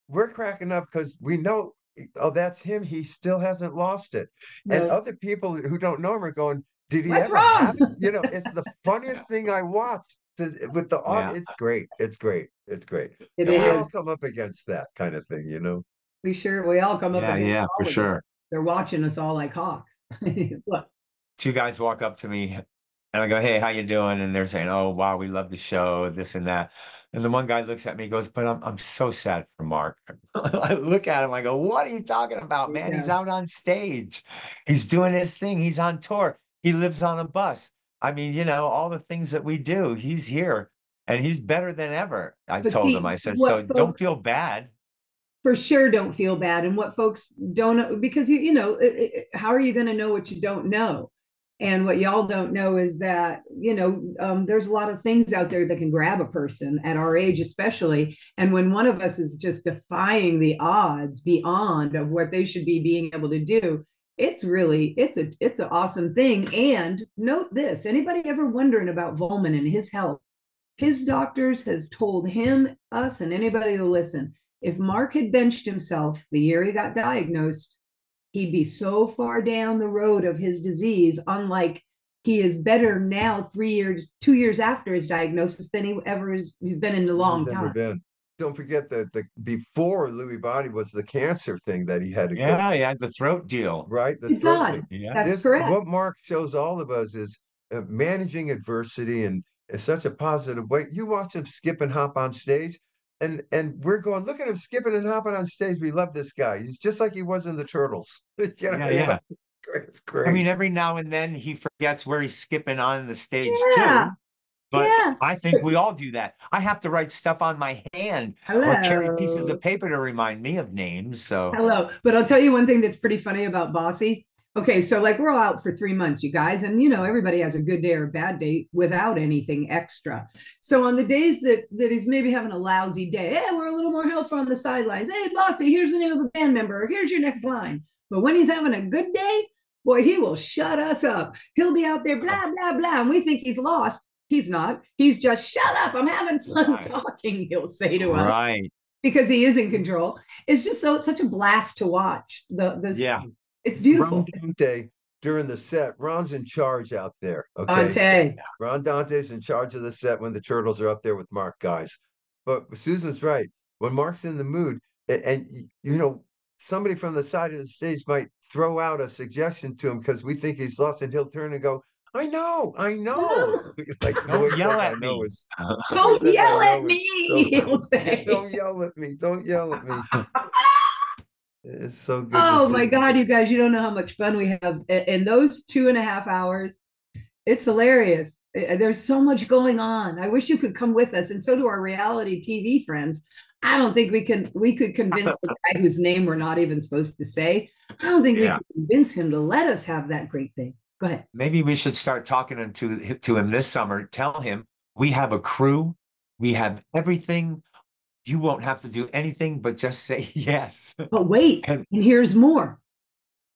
Speaker 2: we're cracking up because we know, oh, that's him. He still hasn't lost it. And
Speaker 1: No,
Speaker 2: other people who don't know him are going, did he
Speaker 1: what's
Speaker 2: ever have
Speaker 1: wrong?
Speaker 2: it? It's the
Speaker 3: yeah,
Speaker 2: funniest thing I watched with the
Speaker 3: yeah,
Speaker 2: audience. It's great. It's great. It's great.
Speaker 1: It
Speaker 2: And we all
Speaker 1: is.
Speaker 2: come up against that kind of thing.
Speaker 1: We all come up against
Speaker 3: yeah, for
Speaker 1: all of it.
Speaker 3: sure.
Speaker 1: They're watching us all like hawks. Look,
Speaker 3: Two guys walk up to me and I go, "Hey, how you doing?" And they're saying, "Oh, wow, we love the show, this and that." And the one guy looks at me, goes, "But I'm so sad for Mark." I look at him, I go, "What are you talking about, man? He's
Speaker 1: yeah.
Speaker 3: out on stage. He's doing his thing. He's on tour. He lives on a bus. I mean, all the things that we do, he's here and he's better than ever." I
Speaker 1: But
Speaker 3: told him,
Speaker 1: see,
Speaker 3: I said, "So
Speaker 1: what
Speaker 3: don't
Speaker 1: folks
Speaker 3: feel bad."
Speaker 1: for sure don't feel bad, and what folks don't because how are you going to know what you don't know? And what y'all don't know is that there's a lot of things out there that can grab a person at our age, especially. And when one of us is just defying the odds beyond of what they should be being able to do, it's an awesome thing. And note this: anybody ever wondering about Volman and his health? His doctors have told him, us, and anybody to listen. If Mark had benched himself the year he got diagnosed, he'd be so far down the road of his disease, unlike he is better now 3 years, 2 years after his diagnosis than he's been in a
Speaker 2: He's
Speaker 1: long
Speaker 2: never
Speaker 1: time.
Speaker 2: been. Don't forget that the before Louis Body was the cancer thing that he had to go
Speaker 3: Yeah,
Speaker 2: through,
Speaker 3: he had the throat deal.
Speaker 2: right? The throat
Speaker 1: God,
Speaker 2: thing.
Speaker 3: Yeah.
Speaker 1: that's correct.
Speaker 2: What Mark shows all of us is managing adversity and in such a positive way. You watch him skip and hop on stage. And we're going, look at him skipping and hopping on stage. We love this guy. He's just like he was in the Turtles.
Speaker 3: Yeah, yeah.
Speaker 2: It's
Speaker 3: I mean,
Speaker 2: great.
Speaker 3: every now and then he forgets where he's skipping on the stage
Speaker 1: Yeah,
Speaker 3: too. But
Speaker 1: yeah.
Speaker 3: I think we all do that. I have to write stuff on my hand or carry pieces
Speaker 1: Hello.
Speaker 3: of paper to remind me of names. So,
Speaker 1: Hello. But I'll tell you one thing that's pretty funny about Bossy. Okay, so like we're all out for 3 months, you guys, and everybody has a good day or a bad day without anything extra. So on the days that he's maybe having a lousy day, hey, we're a little more helpful on the sidelines. Hey, Bossy, here's the name of a band member. Or here's your next line. But when he's having a good day, boy, he will shut us up. He'll be out there, blah, blah, blah. And we think he's lost. He's not. He's just shut up. I'm having fun talking, he'll say to us
Speaker 3: right.
Speaker 1: because he is in control. It's just such a blast to watch.
Speaker 3: Yeah.
Speaker 1: It's beautiful.
Speaker 2: Ron Dante during the set. Ron's in charge out there. Okay.
Speaker 1: Dante.
Speaker 2: Ron Dante's in charge of the set when the Turtles are up there with Mark, guys. But Susan's right. When Mark's in the mood, and somebody from the side of the stage might throw out a suggestion to him because we think he's lost, and he'll turn and go, I know. Like the way
Speaker 3: Don't
Speaker 2: he
Speaker 3: yell
Speaker 2: says, I
Speaker 3: at
Speaker 2: know
Speaker 3: me.
Speaker 2: is
Speaker 1: Don't
Speaker 2: says, I
Speaker 1: yell at
Speaker 2: know
Speaker 1: me,
Speaker 2: is so
Speaker 1: he'll say.
Speaker 2: don't yell at me. Don't yell at me. It's so good to
Speaker 1: Oh my
Speaker 2: see.
Speaker 1: God, you guys, you don't know how much fun we have in those 2.5 hours. It's hilarious. There's so much going on. I wish you could come with us, and so do our reality TV friends. I don't think we could convince the guy whose name we're not even supposed to say. I don't think we could convince him to let us have that great thing. Go ahead.
Speaker 3: Maybe we should start talking to him this summer. Tell him we have a crew, we have everything. You won't have to do anything but just say yes.
Speaker 1: But wait,
Speaker 3: And
Speaker 1: and here's more.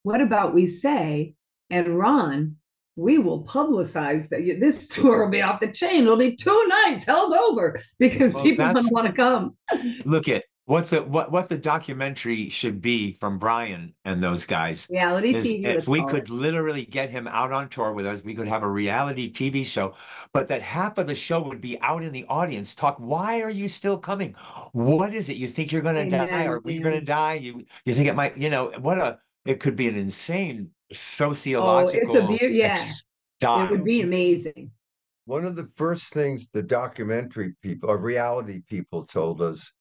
Speaker 1: What about we say, and Ron, we will publicize that this tour will be off the chain. It'll be 2 nights held over because people don't want to come.
Speaker 3: Look at what the documentary should be from Brian and those guys
Speaker 1: Reality
Speaker 3: is
Speaker 1: TV.
Speaker 3: if we could literally get him out on tour with us, we could have a reality TV show, but that half of the show would be out in the audience talk. Why are you still coming? What is it? You think you're going to die? Are we going to die? You think it might, it could be an insane sociological
Speaker 1: it would be amazing.
Speaker 2: One of the first things the documentary people or reality people told us,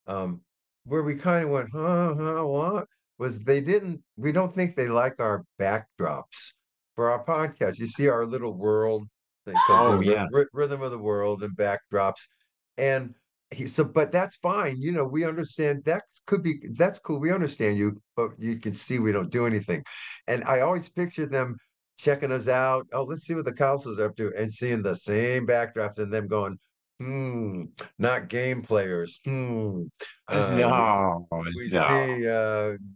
Speaker 2: where we kind of went, what? Was we don't think they like our backdrops for our podcast. You see our little world thing called Rhythm of the World and backdrops. And but that's fine. We understand that's cool. We understand you, but you can see we don't do anything. And I always picture them checking us out. Oh, let's see what the Cowsills are up to, and seeing the same backdrops and them going, not game players.
Speaker 3: No,
Speaker 2: We see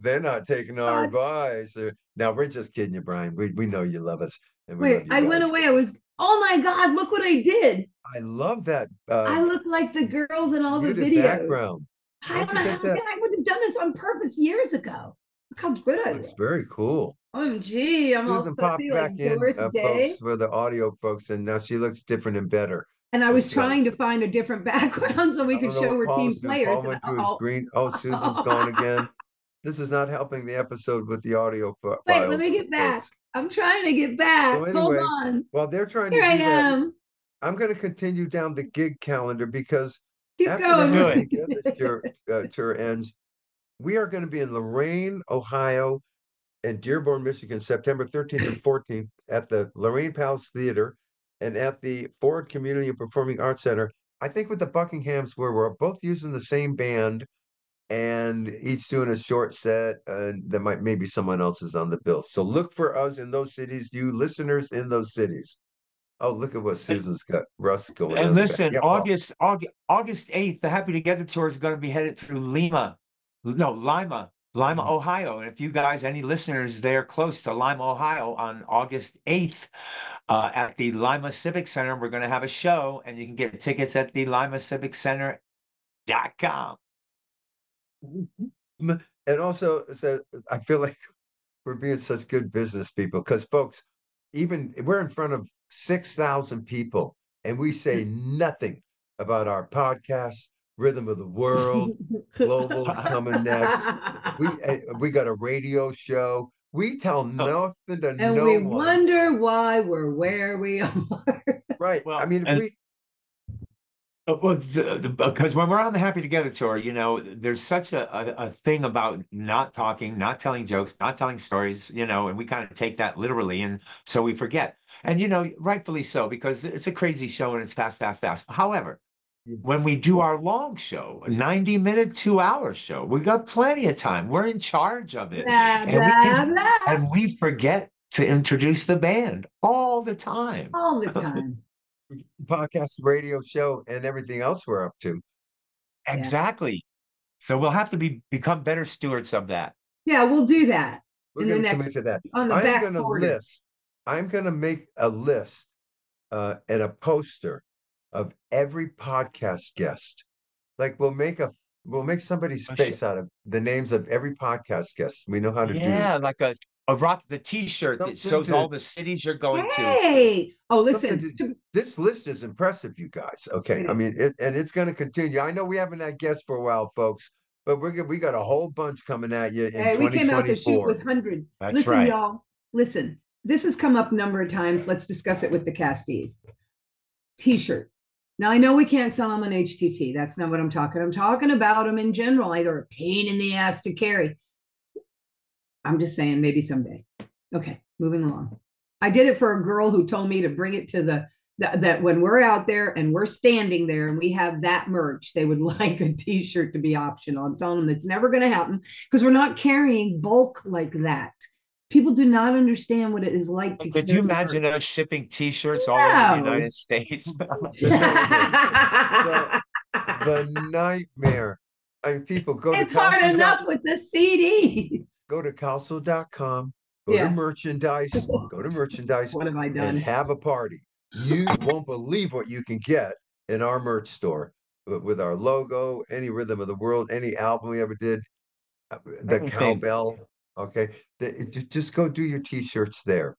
Speaker 2: they're not taking our advice. Now we're just kidding you, Brian. We know you love us, and we love you guys.
Speaker 1: I went away. Oh my God, look what I did.
Speaker 2: I love that.
Speaker 1: I look like the girls in all the videos.
Speaker 2: Background.
Speaker 1: I don't know how I would have done this on purpose years ago. Look how good I look.
Speaker 2: Looks very cool.
Speaker 1: OMG, I'm
Speaker 2: Susan
Speaker 1: all
Speaker 2: popped
Speaker 1: like
Speaker 2: back in, folks, for the audio folks, and now she looks different and better.
Speaker 1: And I was trying to find a different background so we could show we're team players.
Speaker 2: Paul went to his green. Oh, Susan's gone again. This is not helping the episode with the audio files.
Speaker 1: Wait, let me get back. I'm trying to get back. So anyway, hold on.
Speaker 2: While they're trying to do that, I'm going to continue down the gig calendar because after the Happy Together tour ends, we are going to be in Lorain, Ohio, and Dearborn, Michigan, September 13th and 14th at the Lorain Palace Theater and at the Ford Community and Performing Arts Center. I think with the Buckinghams, where we're both using the same band and each doing a short set, and there maybe someone else is on the bill. So look for us in those cities, you listeners in those cities. Oh, look at what Susan's got. Russ going.
Speaker 3: And listen, August 8th, the Happy Together tour is going to be headed through Lima, Ohio. And if you guys, any listeners there close to Lima, Ohio, on August 8th at the Lima Civic Center, we're going to have a show, and you can get tickets at the LimaCivicCenter.com.
Speaker 2: And also, I feel like we're being such good business people because, folks, even we're in front of 6,000 people, and we say nothing about our podcast, Rhythm of the World, Global's coming next. We got a radio show. We tell nothing to no one.
Speaker 1: And we wonder why we're where we are.
Speaker 2: Right. Well, I mean,
Speaker 3: Well, because when we're on the Happy Together tour, you know, there's such a thing about not talking, not telling jokes, not telling stories, you know, and we kind of take that literally. And so we forget. And, you know, rightfully so, because it's a crazy show and it's fast, fast, fast. However, when we do our long show, a 90-minute, 2-hour show, we got plenty of time. We're in charge of it.
Speaker 1: Blah,
Speaker 3: And we
Speaker 1: blah,
Speaker 3: can,
Speaker 1: blah.
Speaker 3: and we forget to introduce the band all the time.
Speaker 1: All the time.
Speaker 2: Podcast, radio show, and everything else we're up to.
Speaker 1: Yeah.
Speaker 3: Exactly. So we'll have to become better stewards of that.
Speaker 1: Yeah, we'll do that
Speaker 2: We're
Speaker 1: in the
Speaker 2: going to commit
Speaker 1: next
Speaker 2: to that.
Speaker 1: on the
Speaker 2: I'm
Speaker 1: back
Speaker 2: going to
Speaker 1: border.
Speaker 2: list. I'm going to make a list and a poster of every podcast guest. Like we'll make somebody's
Speaker 3: Oh,
Speaker 2: face out of the names of every podcast guest. We know how to do
Speaker 3: yeah,
Speaker 2: this.
Speaker 3: like the T-shirt that
Speaker 2: Something
Speaker 3: shows all
Speaker 2: to
Speaker 3: the cities you're going to.
Speaker 1: Hey, oh,
Speaker 2: something
Speaker 1: listen.
Speaker 2: to, this list is impressive, you guys. Okay, I mean and it's going to continue. I know we haven't had guests for a while, folks, but we got a whole bunch coming at you in
Speaker 1: Hey, we came out to shoot
Speaker 2: 2024.
Speaker 1: with hundreds.
Speaker 3: That's
Speaker 1: Listen,
Speaker 3: right.
Speaker 1: y'all. Listen, this has come up a number of times. Let's discuss it with the castees. T-shirts. Now I know we can't sell them on HTT. That's not what I'm talking. I'm talking about them in general. They're a pain in the ass to carry. I'm just saying, maybe someday. Okay, moving along. I did it for a girl who told me to bring it to that when we're out there and we're standing there and we have that merch, they would like a T-shirt to be optional. I'm telling them it's never going to happen because we're not carrying bulk like that. People do not understand what it is like to
Speaker 3: Could you
Speaker 1: carry
Speaker 3: imagine
Speaker 1: merch.
Speaker 3: us shipping T-shirts all over the
Speaker 1: No.
Speaker 3: United States?
Speaker 2: The nightmare. The nightmare. I mean, people go to
Speaker 1: It's hard
Speaker 2: Cowsills.
Speaker 1: enough with the CDs.
Speaker 2: Go to Cowsills.com, go
Speaker 1: Yeah.
Speaker 2: to merchandise,
Speaker 1: What have I
Speaker 2: and
Speaker 1: done?
Speaker 2: have a party. You won't believe what you can get in our merch store with our logo, any rhythm of the world, any album we ever did, the
Speaker 3: Anything.
Speaker 2: cowbell. Okay, just go do your t-shirts there.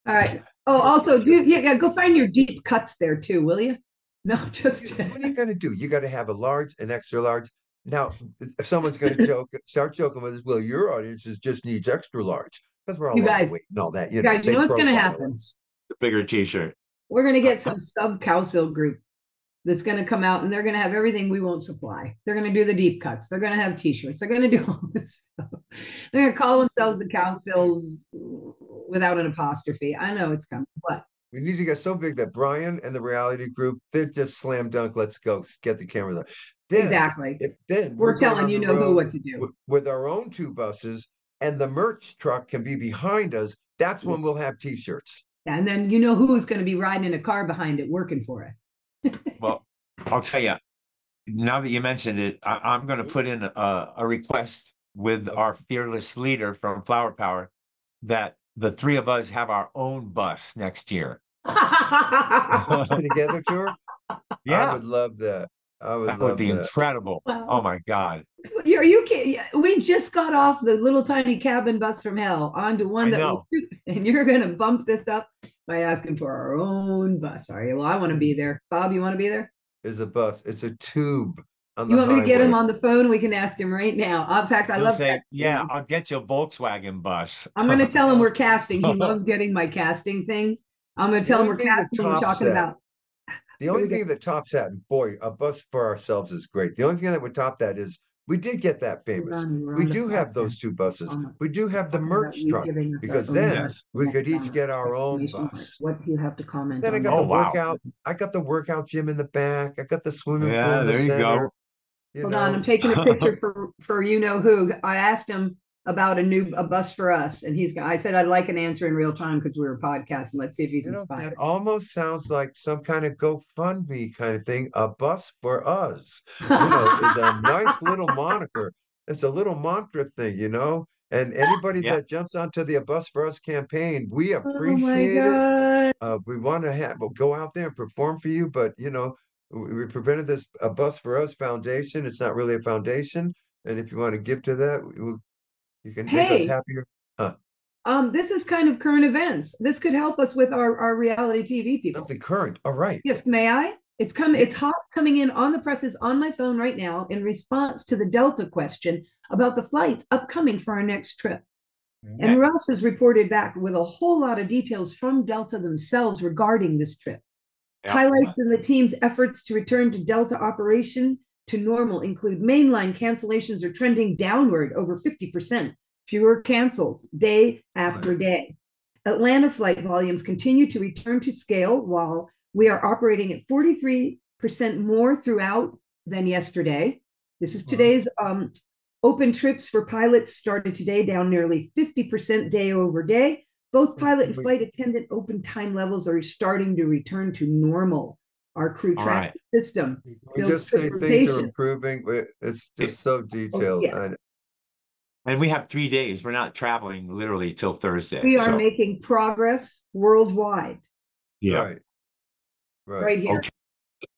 Speaker 1: All right. Oh, also, go find your deep cuts there too, will you? No, just
Speaker 2: What are you going to do? You got to have a large, an extra large. Now, if someone's going to start joking with us. Well, your audience just needs extra large because we're all
Speaker 1: you guys.
Speaker 2: overweight and all that.
Speaker 1: You guys, you
Speaker 2: they
Speaker 1: know what's going to
Speaker 2: profile
Speaker 1: happen?
Speaker 2: us.
Speaker 3: The bigger T-shirt.
Speaker 1: We're going to get some sub Cowsill group that's going to come out and they're going to have everything we won't supply. They're going to do the deep cuts. They're going to have T-shirts. They're going to do all this stuff. They're going to call themselves the Cowsills without an apostrophe. I know it's coming, but
Speaker 2: We need to get so big that Brian and the reality group, they're just slam dunk. Let's go get the camera there. Then,
Speaker 1: exactly.
Speaker 2: Then
Speaker 1: we're
Speaker 2: going
Speaker 1: telling
Speaker 2: on
Speaker 1: you
Speaker 2: the
Speaker 1: know who
Speaker 2: road
Speaker 1: what to do
Speaker 2: with our own 2 buses and the merch truck can be behind us. That's when we'll have t-shirts.
Speaker 1: And then you know who's going to be riding in a car behind it working for us.
Speaker 3: Well, I'll tell you, now that you mentioned it, I'm going to put in a request with our fearless leader from Flower Power that the 3 of us have our own bus next year.
Speaker 2: Together tour?
Speaker 3: Yeah.
Speaker 2: I would love that.
Speaker 3: That would be incredible. Wow. Oh my God.
Speaker 1: Are you kidding? We just got off the little tiny cabin bus from hell onto one that was, and you're going to bump this up by asking for our own bus. Are you? Well, I want to be there. Bob, you want to be there?
Speaker 2: Is a bus. It's a tube.
Speaker 1: You want me to get him on the phone? We can ask him right now. In fact,
Speaker 3: He'll say, yeah, I'll get you a Volkswagen bus.
Speaker 1: I'm going to tell him we're casting. He loves getting my casting things. I'm going to tell him we're casting. We're talking about.
Speaker 2: The only thing that tops that, and boy, a bus for ourselves is great. The only thing that would top that is we did get that famous. We do have those 2 buses. We do have the merch truck because then we could each get our own bus.
Speaker 1: What do you have to comment
Speaker 2: then
Speaker 1: on?
Speaker 2: I got the workout. I got the workout gym in the back. I got the swimming pool in the center.
Speaker 1: Hold on, I'm taking a picture for you know who. I asked him about a bus for us, and I said I'd like an answer in real time because we were podcasting. Let's see if he's inspired.
Speaker 2: That almost sounds like some kind of GoFundMe kind of thing. A bus for us, is a nice little moniker. It's a little mantra thing, And anybody that jumps onto the A Bus for Us campaign, we appreciate it. We want to go out there and perform for you, but we prevented this A Bus for Us Foundation. It's not really a foundation, and if you want to give to that, you can make us happier.
Speaker 1: This is kind of current events. This could help us with our reality TV people.
Speaker 2: Something current. All right.
Speaker 1: Yes, may I? It's hot coming in on the presses on my phone right now in response to the Delta question about the flights upcoming for our next trip. Okay. And Russ has reported back with a whole lot of details from Delta themselves regarding this trip.
Speaker 3: Yeah.
Speaker 1: Highlights in the team's efforts to return to Delta operation to normal include mainline cancellations are trending downward over 50%, fewer cancels day after day. Atlanta flight volumes continue to return to scale while we are operating at 43% more throughout than yesterday. This is today's open trips for pilots started today, down nearly 50% day over day. Both pilot and flight attendant open time levels are starting to return to normal. Our crew tracking system.
Speaker 2: We just say things are improving. It's just so detailed.
Speaker 3: And we have 3 days. We're not traveling literally till Thursday.
Speaker 1: We are making progress worldwide.
Speaker 3: Yeah.
Speaker 1: Right here.
Speaker 3: Okay.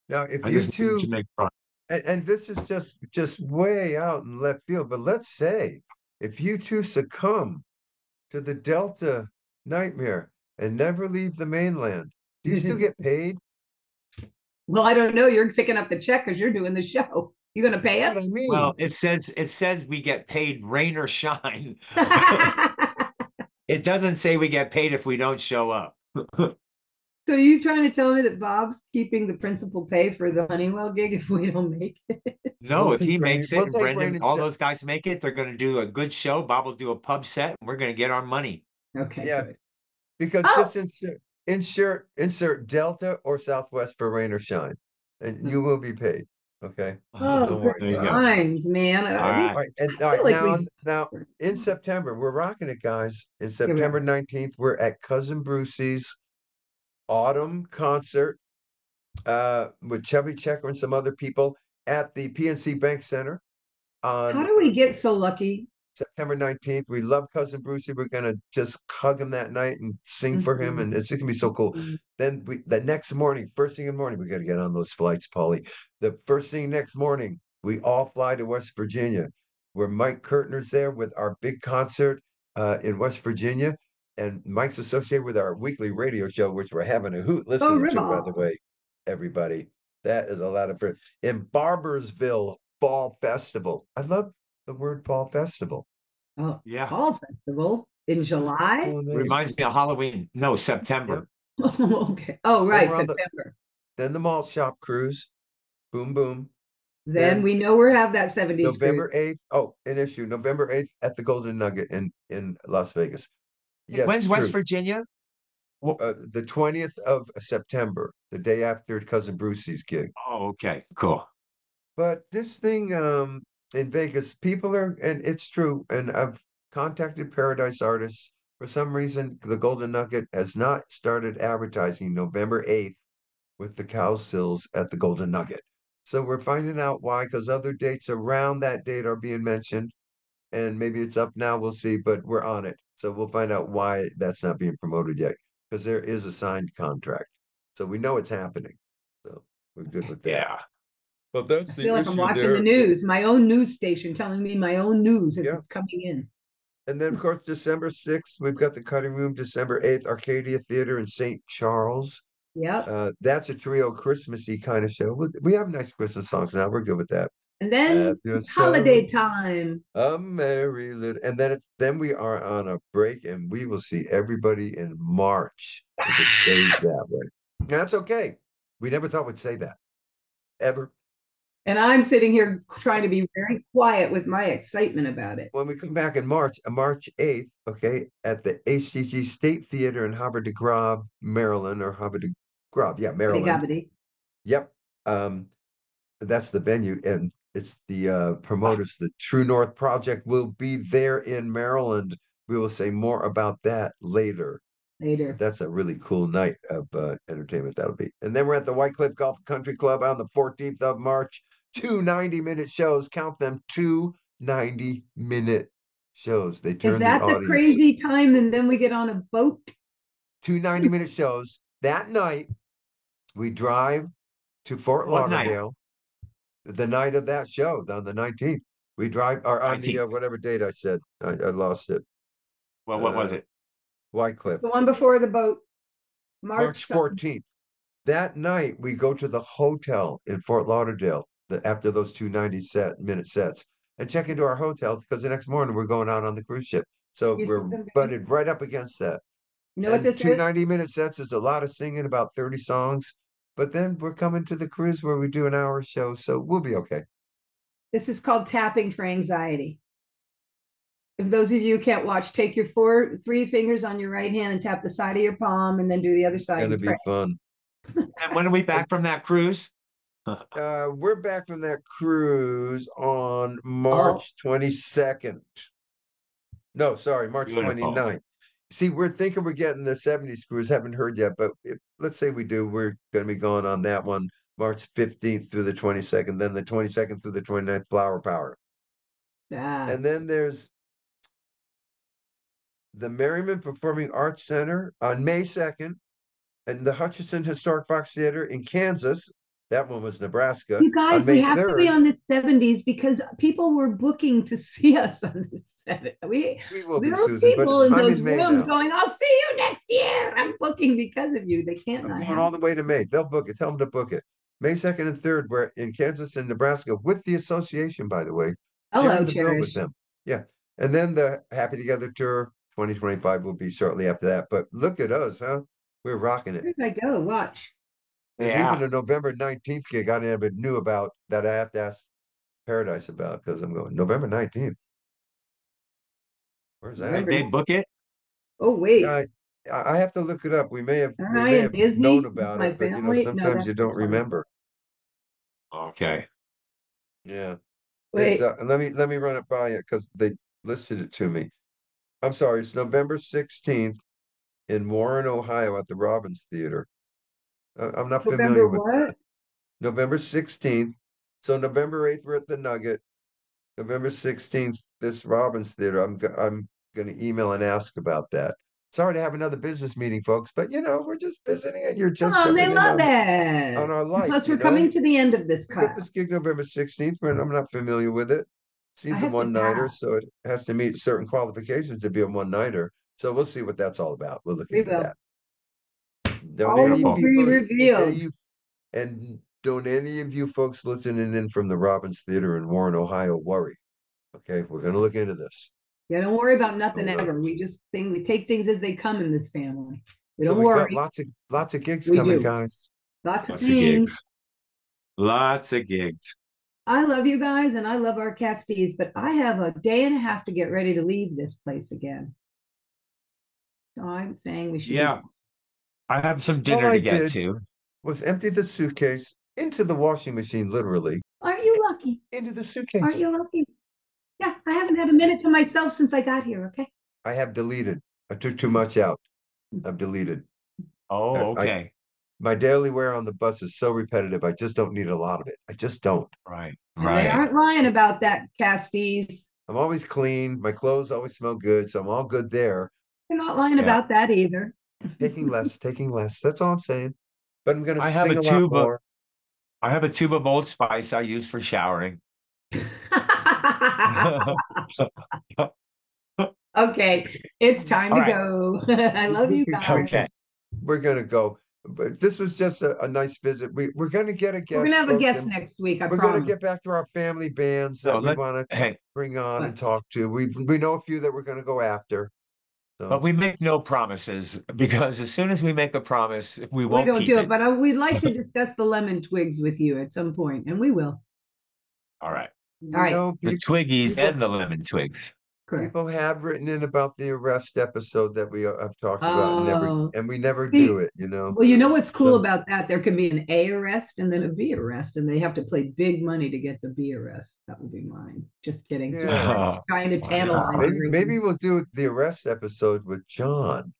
Speaker 2: Now, if you two, and this is just way out in left field, but let's say if you two succumb to the Delta nightmare and never leave the mainland, do you still get paid?
Speaker 1: Well, I don't know. You're picking up the check because you're doing the show. You going to pay us?
Speaker 2: What I mean.
Speaker 3: Well, it says we get paid rain or shine. It doesn't say we get paid if we don't show up.
Speaker 1: So you trying to tell me that Bob's keeping the principal pay for the Honeywell gig if we don't make it?
Speaker 3: No, if he makes it, Brendan, all those guys make it, they're going to do a good show. Bob will do a pub set, and we're going to get our money.
Speaker 1: Okay.
Speaker 2: Yeah,
Speaker 1: good.
Speaker 2: because just insert Delta or Southwest for rain or shine, and you will be paid. Okay.
Speaker 1: Oh, good times, man.
Speaker 2: All right, now in September, we're rocking it, guys. In September 19th, we're at Cousin Brucey's autumn concert with Chevy Checker and some other people at the PNC Bank Center on
Speaker 1: How do we get so lucky?
Speaker 2: September 19th. We love Cousin Brucey. We're gonna just hug him that night and sing for him, and it's gonna be so cool. Then the next morning, first thing in the morning, we gotta get on those flights, Paulie. The first thing next morning, we all fly to West Virginia, where Mike Kirtner's there with our big concert in West Virginia. And Mike's associated with our weekly radio show, which we're having a hoot listening to, by the way, everybody. That is a lot of fun. In Barbersville Fall Festival. I love the word Fall Festival.
Speaker 1: Oh,
Speaker 3: yeah.
Speaker 1: Fall Festival in July?
Speaker 2: Cool.
Speaker 3: Reminds me of Halloween. No, September.
Speaker 1: Yep. Okay. Oh, right, September.
Speaker 2: Then the Malt Shop Cruise. Boom, boom.
Speaker 1: Then we know we have that 70s
Speaker 2: November
Speaker 1: cruise.
Speaker 2: 8th. Oh, an issue. November 8th at the Golden Nugget in Las Vegas. Yes.
Speaker 3: When's West Virginia?
Speaker 2: The 20th of September, the day after Cousin Brucey's gig.
Speaker 3: Oh, okay, cool.
Speaker 2: But this thing in Vegas, people are, and it's true, and I've contacted Paradise Artists. For some reason, the Golden Nugget has not started advertising November 8th with the Cowsills at the Golden Nugget. So we're finding out why, because other dates around that date are being mentioned, and maybe it's up now, we'll see, but we're on it. So we'll find out why that's not being promoted yet, because there is a signed contract. So we know it's happening. So we're good with that.
Speaker 3: Yeah.
Speaker 2: But that's
Speaker 1: I feel like I'm watching the news, my own news station telling me my own news as it's coming in.
Speaker 2: And then, of course, December 6th, we've got the Cutting Room. December 8th, Arcadia Theater in St. Charles.
Speaker 1: Yeah.
Speaker 2: That's a trio Christmassy kind of show. We have nice Christmas songs now. We're good with that.
Speaker 1: And then holiday time.
Speaker 2: A merry little, and then we are on a break, and we will see everybody in March if it stays that way. That's okay. We never thought we'd say that ever.
Speaker 1: And I'm sitting here trying to be very quiet with my excitement about it.
Speaker 2: When we come back in March, March 8th, okay, at the HCG State Theater in Havre de Grace, Maryland, or Havre de Grace, yeah, Maryland. Yep. That's the venue, and it's the promoters. The True North Project will be there in Maryland. We will say more about that later. But that's a really cool night of entertainment that'll be. And then we're at the White Cliff Golf Country Club on the 14th of March. 2 90-minute shows. Count them, 2 90-minute shows. They turn the audience. Is that the
Speaker 1: crazy time, and then we get on a boat?
Speaker 2: 2 90-minute shows. That night, we drive to Fort Lauderdale. The night of that show, on the 19th. We drive, or on 19th. The whatever date I said. I lost it.
Speaker 3: Well, what was it?
Speaker 2: White Cliff.
Speaker 1: The one before the boat.
Speaker 2: March 14th. That night, we go to the hotel in Fort Lauderdale after those 2 90-minute sets and check into our hotel, because the next morning we're going out on the cruise ship. So we're butted right up against that.
Speaker 1: You know what this
Speaker 2: 2 90-minute sets is a lot of singing, about 30 songs. but then we're coming to the cruise where we do an hour show, so we'll be okay.
Speaker 1: This is called tapping for anxiety. If those of you who can't watch, take your three fingers on your right hand and tap the side of your palm, and then do the other
Speaker 2: It's
Speaker 1: side.
Speaker 2: gonna
Speaker 1: And
Speaker 2: be
Speaker 1: pray.
Speaker 2: fun.
Speaker 3: And when are we back from that cruise?
Speaker 2: We're back from that cruise on
Speaker 1: Oh,
Speaker 2: March 22nd. No, sorry, March
Speaker 3: Beautiful.
Speaker 2: 29th. See, we're thinking we're getting the 70s cruise. Haven't heard yet, but let's say we do. We're going to be going on that one March 15th through the 22nd, then the 22nd through the 29th, Flower Power. And
Speaker 1: that's
Speaker 2: then there's the Merriman Performing Arts Center on May 2nd, and the Hutchinson Historic Fox Theater in Kansas. That one was Nebraska
Speaker 1: you
Speaker 2: on
Speaker 1: guys.
Speaker 2: May
Speaker 1: We have to be
Speaker 2: 3rd.
Speaker 1: on the 70s because people were booking to see us on the 70s.
Speaker 2: We will be,
Speaker 1: There were
Speaker 2: Susan, but
Speaker 1: people in
Speaker 2: I'm
Speaker 1: those
Speaker 2: in May
Speaker 1: rooms
Speaker 2: now.
Speaker 1: going, "I'll see you next year. I'm booking because of you." They can't
Speaker 2: I'm
Speaker 1: not
Speaker 2: going
Speaker 1: have.
Speaker 2: all the way to May. They'll book it. Tell them to book it. May 2nd and 3rd, we're in Kansas and Nebraska with the association, by the way,
Speaker 1: Hello,
Speaker 2: sharing the bill with
Speaker 1: Cherish.
Speaker 2: them. Yeah. And then the Happy Together Tour 2025 will be shortly after that. But look at us, huh? We're rocking it.
Speaker 1: Where did I go? Watch.
Speaker 2: There's
Speaker 3: Yeah.
Speaker 2: even a November 19th gig I never knew about that I have to ask Paradise about because I'm going November 19th. Where's that?
Speaker 3: Did they book it?
Speaker 1: Oh, wait.
Speaker 2: Yeah, I have to look it up. We may have
Speaker 1: Am I in
Speaker 2: known
Speaker 1: Disney?
Speaker 2: about
Speaker 1: My
Speaker 2: it, but
Speaker 1: family? No,
Speaker 2: sometimes
Speaker 1: that's
Speaker 2: you
Speaker 1: the
Speaker 2: don't
Speaker 1: place.
Speaker 2: remember.
Speaker 3: Okay.
Speaker 2: Yeah. It's
Speaker 1: Wait,
Speaker 2: let me run it by you because they listed it to me. I'm sorry, it's November 16th in Warren, Ohio at the Robbins Theater. I'm not familiar
Speaker 1: November
Speaker 2: with that.
Speaker 1: what?
Speaker 2: November 16th. So November 8th, we're at the Nugget. November 16th, this Robbins Theater. I'm gonna email and ask about that. Sorry to have another business meeting, folks, but we're just visiting and you're just
Speaker 1: Oh, they
Speaker 2: jumping in
Speaker 1: love
Speaker 2: on
Speaker 1: it.
Speaker 2: our
Speaker 1: And
Speaker 2: life,
Speaker 1: plus, we're coming to the end of this
Speaker 2: We got
Speaker 1: cut.
Speaker 2: this gig November 16th, but I'm not familiar with it.
Speaker 1: I
Speaker 2: Seems a
Speaker 1: have to
Speaker 2: one-nighter,
Speaker 1: pass.
Speaker 2: so it has to meet certain qualifications to be a one-nighter. So we'll see what that's all about. We'll look
Speaker 1: We
Speaker 2: into
Speaker 1: will.
Speaker 2: that. Don't
Speaker 1: All
Speaker 2: any
Speaker 1: will
Speaker 2: you
Speaker 3: Beautiful.
Speaker 1: be
Speaker 2: people,
Speaker 1: revealed.
Speaker 2: don't any of you folks listening in from the Robbins Theater in Warren, Ohio, worry. Okay, we're gonna look into this.
Speaker 1: Yeah, don't worry
Speaker 2: See
Speaker 1: about
Speaker 2: what's
Speaker 1: nothing
Speaker 2: going on.
Speaker 1: ever. We take things as they come in this family. We
Speaker 2: So
Speaker 1: don't
Speaker 2: we've got
Speaker 1: worry.
Speaker 2: lots of gigs
Speaker 1: We
Speaker 2: coming,
Speaker 1: do.
Speaker 2: guys.
Speaker 1: Lots of
Speaker 3: Lots of
Speaker 1: things.
Speaker 3: gigs. Lots of gigs.
Speaker 1: I love you guys and I love our casties, but I have a day and a half to get ready to leave this place again. So I'm saying we should
Speaker 3: Yeah. I have some
Speaker 2: All
Speaker 3: dinner
Speaker 2: I
Speaker 3: to get
Speaker 2: did
Speaker 3: to.
Speaker 2: was empty the suitcase into the washing machine, literally,
Speaker 1: Aren't you lucky?
Speaker 2: into the
Speaker 1: Aren't
Speaker 2: suitcase.
Speaker 1: you lucky? Yeah, I haven't had a minute to myself since I got here, okay?
Speaker 2: I have deleted. I took too much out. I've deleted.
Speaker 3: Oh,
Speaker 2: I
Speaker 3: okay.
Speaker 2: my daily wear on the bus is so repetitive. I just don't need a lot of it. I just don't.
Speaker 3: Right.
Speaker 1: And they
Speaker 3: Right.
Speaker 1: aren't lying about that, casties.
Speaker 2: I'm always clean. My clothes always smell good, so I'm all good there.
Speaker 1: They're not lying
Speaker 3: Yeah.
Speaker 1: about that either.
Speaker 2: Taking less, taking less. That's all I'm saying. But I'm gonna
Speaker 3: I have
Speaker 2: sing
Speaker 3: a
Speaker 2: a lot
Speaker 3: tube of
Speaker 2: more.
Speaker 3: I have a tube of Old Spice I use for showering.
Speaker 1: Okay, it's time
Speaker 3: All
Speaker 1: to
Speaker 3: right.
Speaker 1: go. I love you guys.
Speaker 3: Okay.
Speaker 2: We're gonna go. But this was just a nice visit. We're gonna get a
Speaker 1: We're gonna
Speaker 2: guest,
Speaker 1: have a
Speaker 2: folks,
Speaker 1: guest
Speaker 2: and
Speaker 1: next week, I
Speaker 2: we're gonna
Speaker 1: promise.
Speaker 2: get back to our family bands
Speaker 3: So
Speaker 2: that we want to
Speaker 3: hey,
Speaker 2: bring on and
Speaker 1: But
Speaker 2: talk to. We know a few that we're gonna go after.
Speaker 3: but
Speaker 2: So
Speaker 3: we make no promises because as soon as we make a promise, we
Speaker 1: we
Speaker 3: won't
Speaker 1: don't
Speaker 3: keep
Speaker 1: do it,
Speaker 3: it.
Speaker 1: but we'd like to discuss the lemon twigs with you at some point, and we will.
Speaker 3: All right.
Speaker 1: All right,
Speaker 3: The Twiggies
Speaker 2: people
Speaker 3: and the lemon twigs.
Speaker 1: correct.
Speaker 2: people have written in about the arrest episode that we have talked about
Speaker 1: Oh,
Speaker 2: and we never do
Speaker 1: see,
Speaker 2: it,
Speaker 1: well, you know what's cool
Speaker 2: So
Speaker 1: about that? There can be an A arrest and then a B arrest, and they have to play big money to get the B arrest. That would be mine. Just kidding. Just
Speaker 2: yeah,
Speaker 1: trying to
Speaker 3: My
Speaker 1: tantalize
Speaker 3: God.
Speaker 2: maybe
Speaker 1: everyone.
Speaker 2: we'll do the arrest episode with John.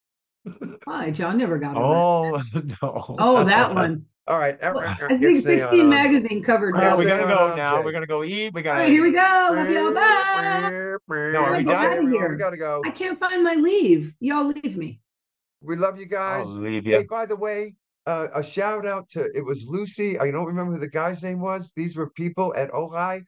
Speaker 1: Why? John never got arrested.
Speaker 3: Oh no.
Speaker 1: Oh, that one.
Speaker 2: All right,
Speaker 1: Well, I think
Speaker 2: ixnay
Speaker 1: 16
Speaker 2: on.
Speaker 1: magazine covered
Speaker 3: All right,
Speaker 1: that
Speaker 3: we
Speaker 1: one.
Speaker 3: gotta
Speaker 2: Ixnay
Speaker 3: go
Speaker 2: on
Speaker 3: now.
Speaker 2: Jay.
Speaker 3: We're gonna go eat. We
Speaker 1: All right,
Speaker 3: gotta.
Speaker 1: here we go. Love y'all. Bye.
Speaker 3: No,
Speaker 1: I
Speaker 3: are
Speaker 1: gotta
Speaker 3: we
Speaker 1: get
Speaker 2: Okay,
Speaker 1: out
Speaker 3: done?
Speaker 1: of
Speaker 2: everyone, we
Speaker 1: here.
Speaker 2: gotta go.
Speaker 1: I can't find my leave. Y'all leave me.
Speaker 2: We love you
Speaker 3: I'll
Speaker 2: guys.
Speaker 3: leave
Speaker 2: Hey,
Speaker 3: you.
Speaker 2: by the way, a shout out to it was Lucy. I don't remember who the guy's name was. These were people at Ojai.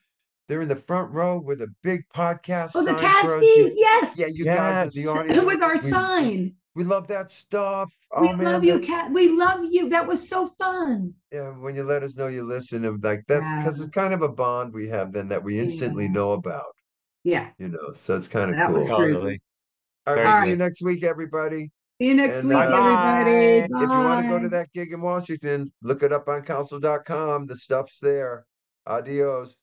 Speaker 2: They're in the front row with a big podcast
Speaker 1: Oh, the
Speaker 2: sign for us.
Speaker 1: Casties. Yes.
Speaker 2: Yeah, you guys in the
Speaker 3: Yes.
Speaker 2: audience.
Speaker 1: With our
Speaker 2: We
Speaker 1: sign.
Speaker 2: we love that stuff.
Speaker 1: We
Speaker 2: Oh
Speaker 1: love
Speaker 2: man,
Speaker 1: you, Cat. We love you. That was so fun.
Speaker 2: yeah, when you let us know you listen, and like that's
Speaker 1: Yeah.
Speaker 2: because it's kind of a bond we have then that we instantly
Speaker 1: Yeah.
Speaker 2: know about,
Speaker 1: Yeah.
Speaker 2: so it's kind of
Speaker 1: That was
Speaker 2: cool.
Speaker 1: true.
Speaker 3: Totally.
Speaker 2: All right,
Speaker 3: Very
Speaker 2: we'll
Speaker 1: All
Speaker 2: see you
Speaker 3: good.
Speaker 1: right.
Speaker 2: next week, everybody.
Speaker 1: See you next
Speaker 2: And
Speaker 1: week, everybody.
Speaker 3: Bye-bye.
Speaker 2: if you want to go to
Speaker 1: Bye.
Speaker 2: that gig in Washington, look it up on Cowsill.com. The stuff's there. Adios.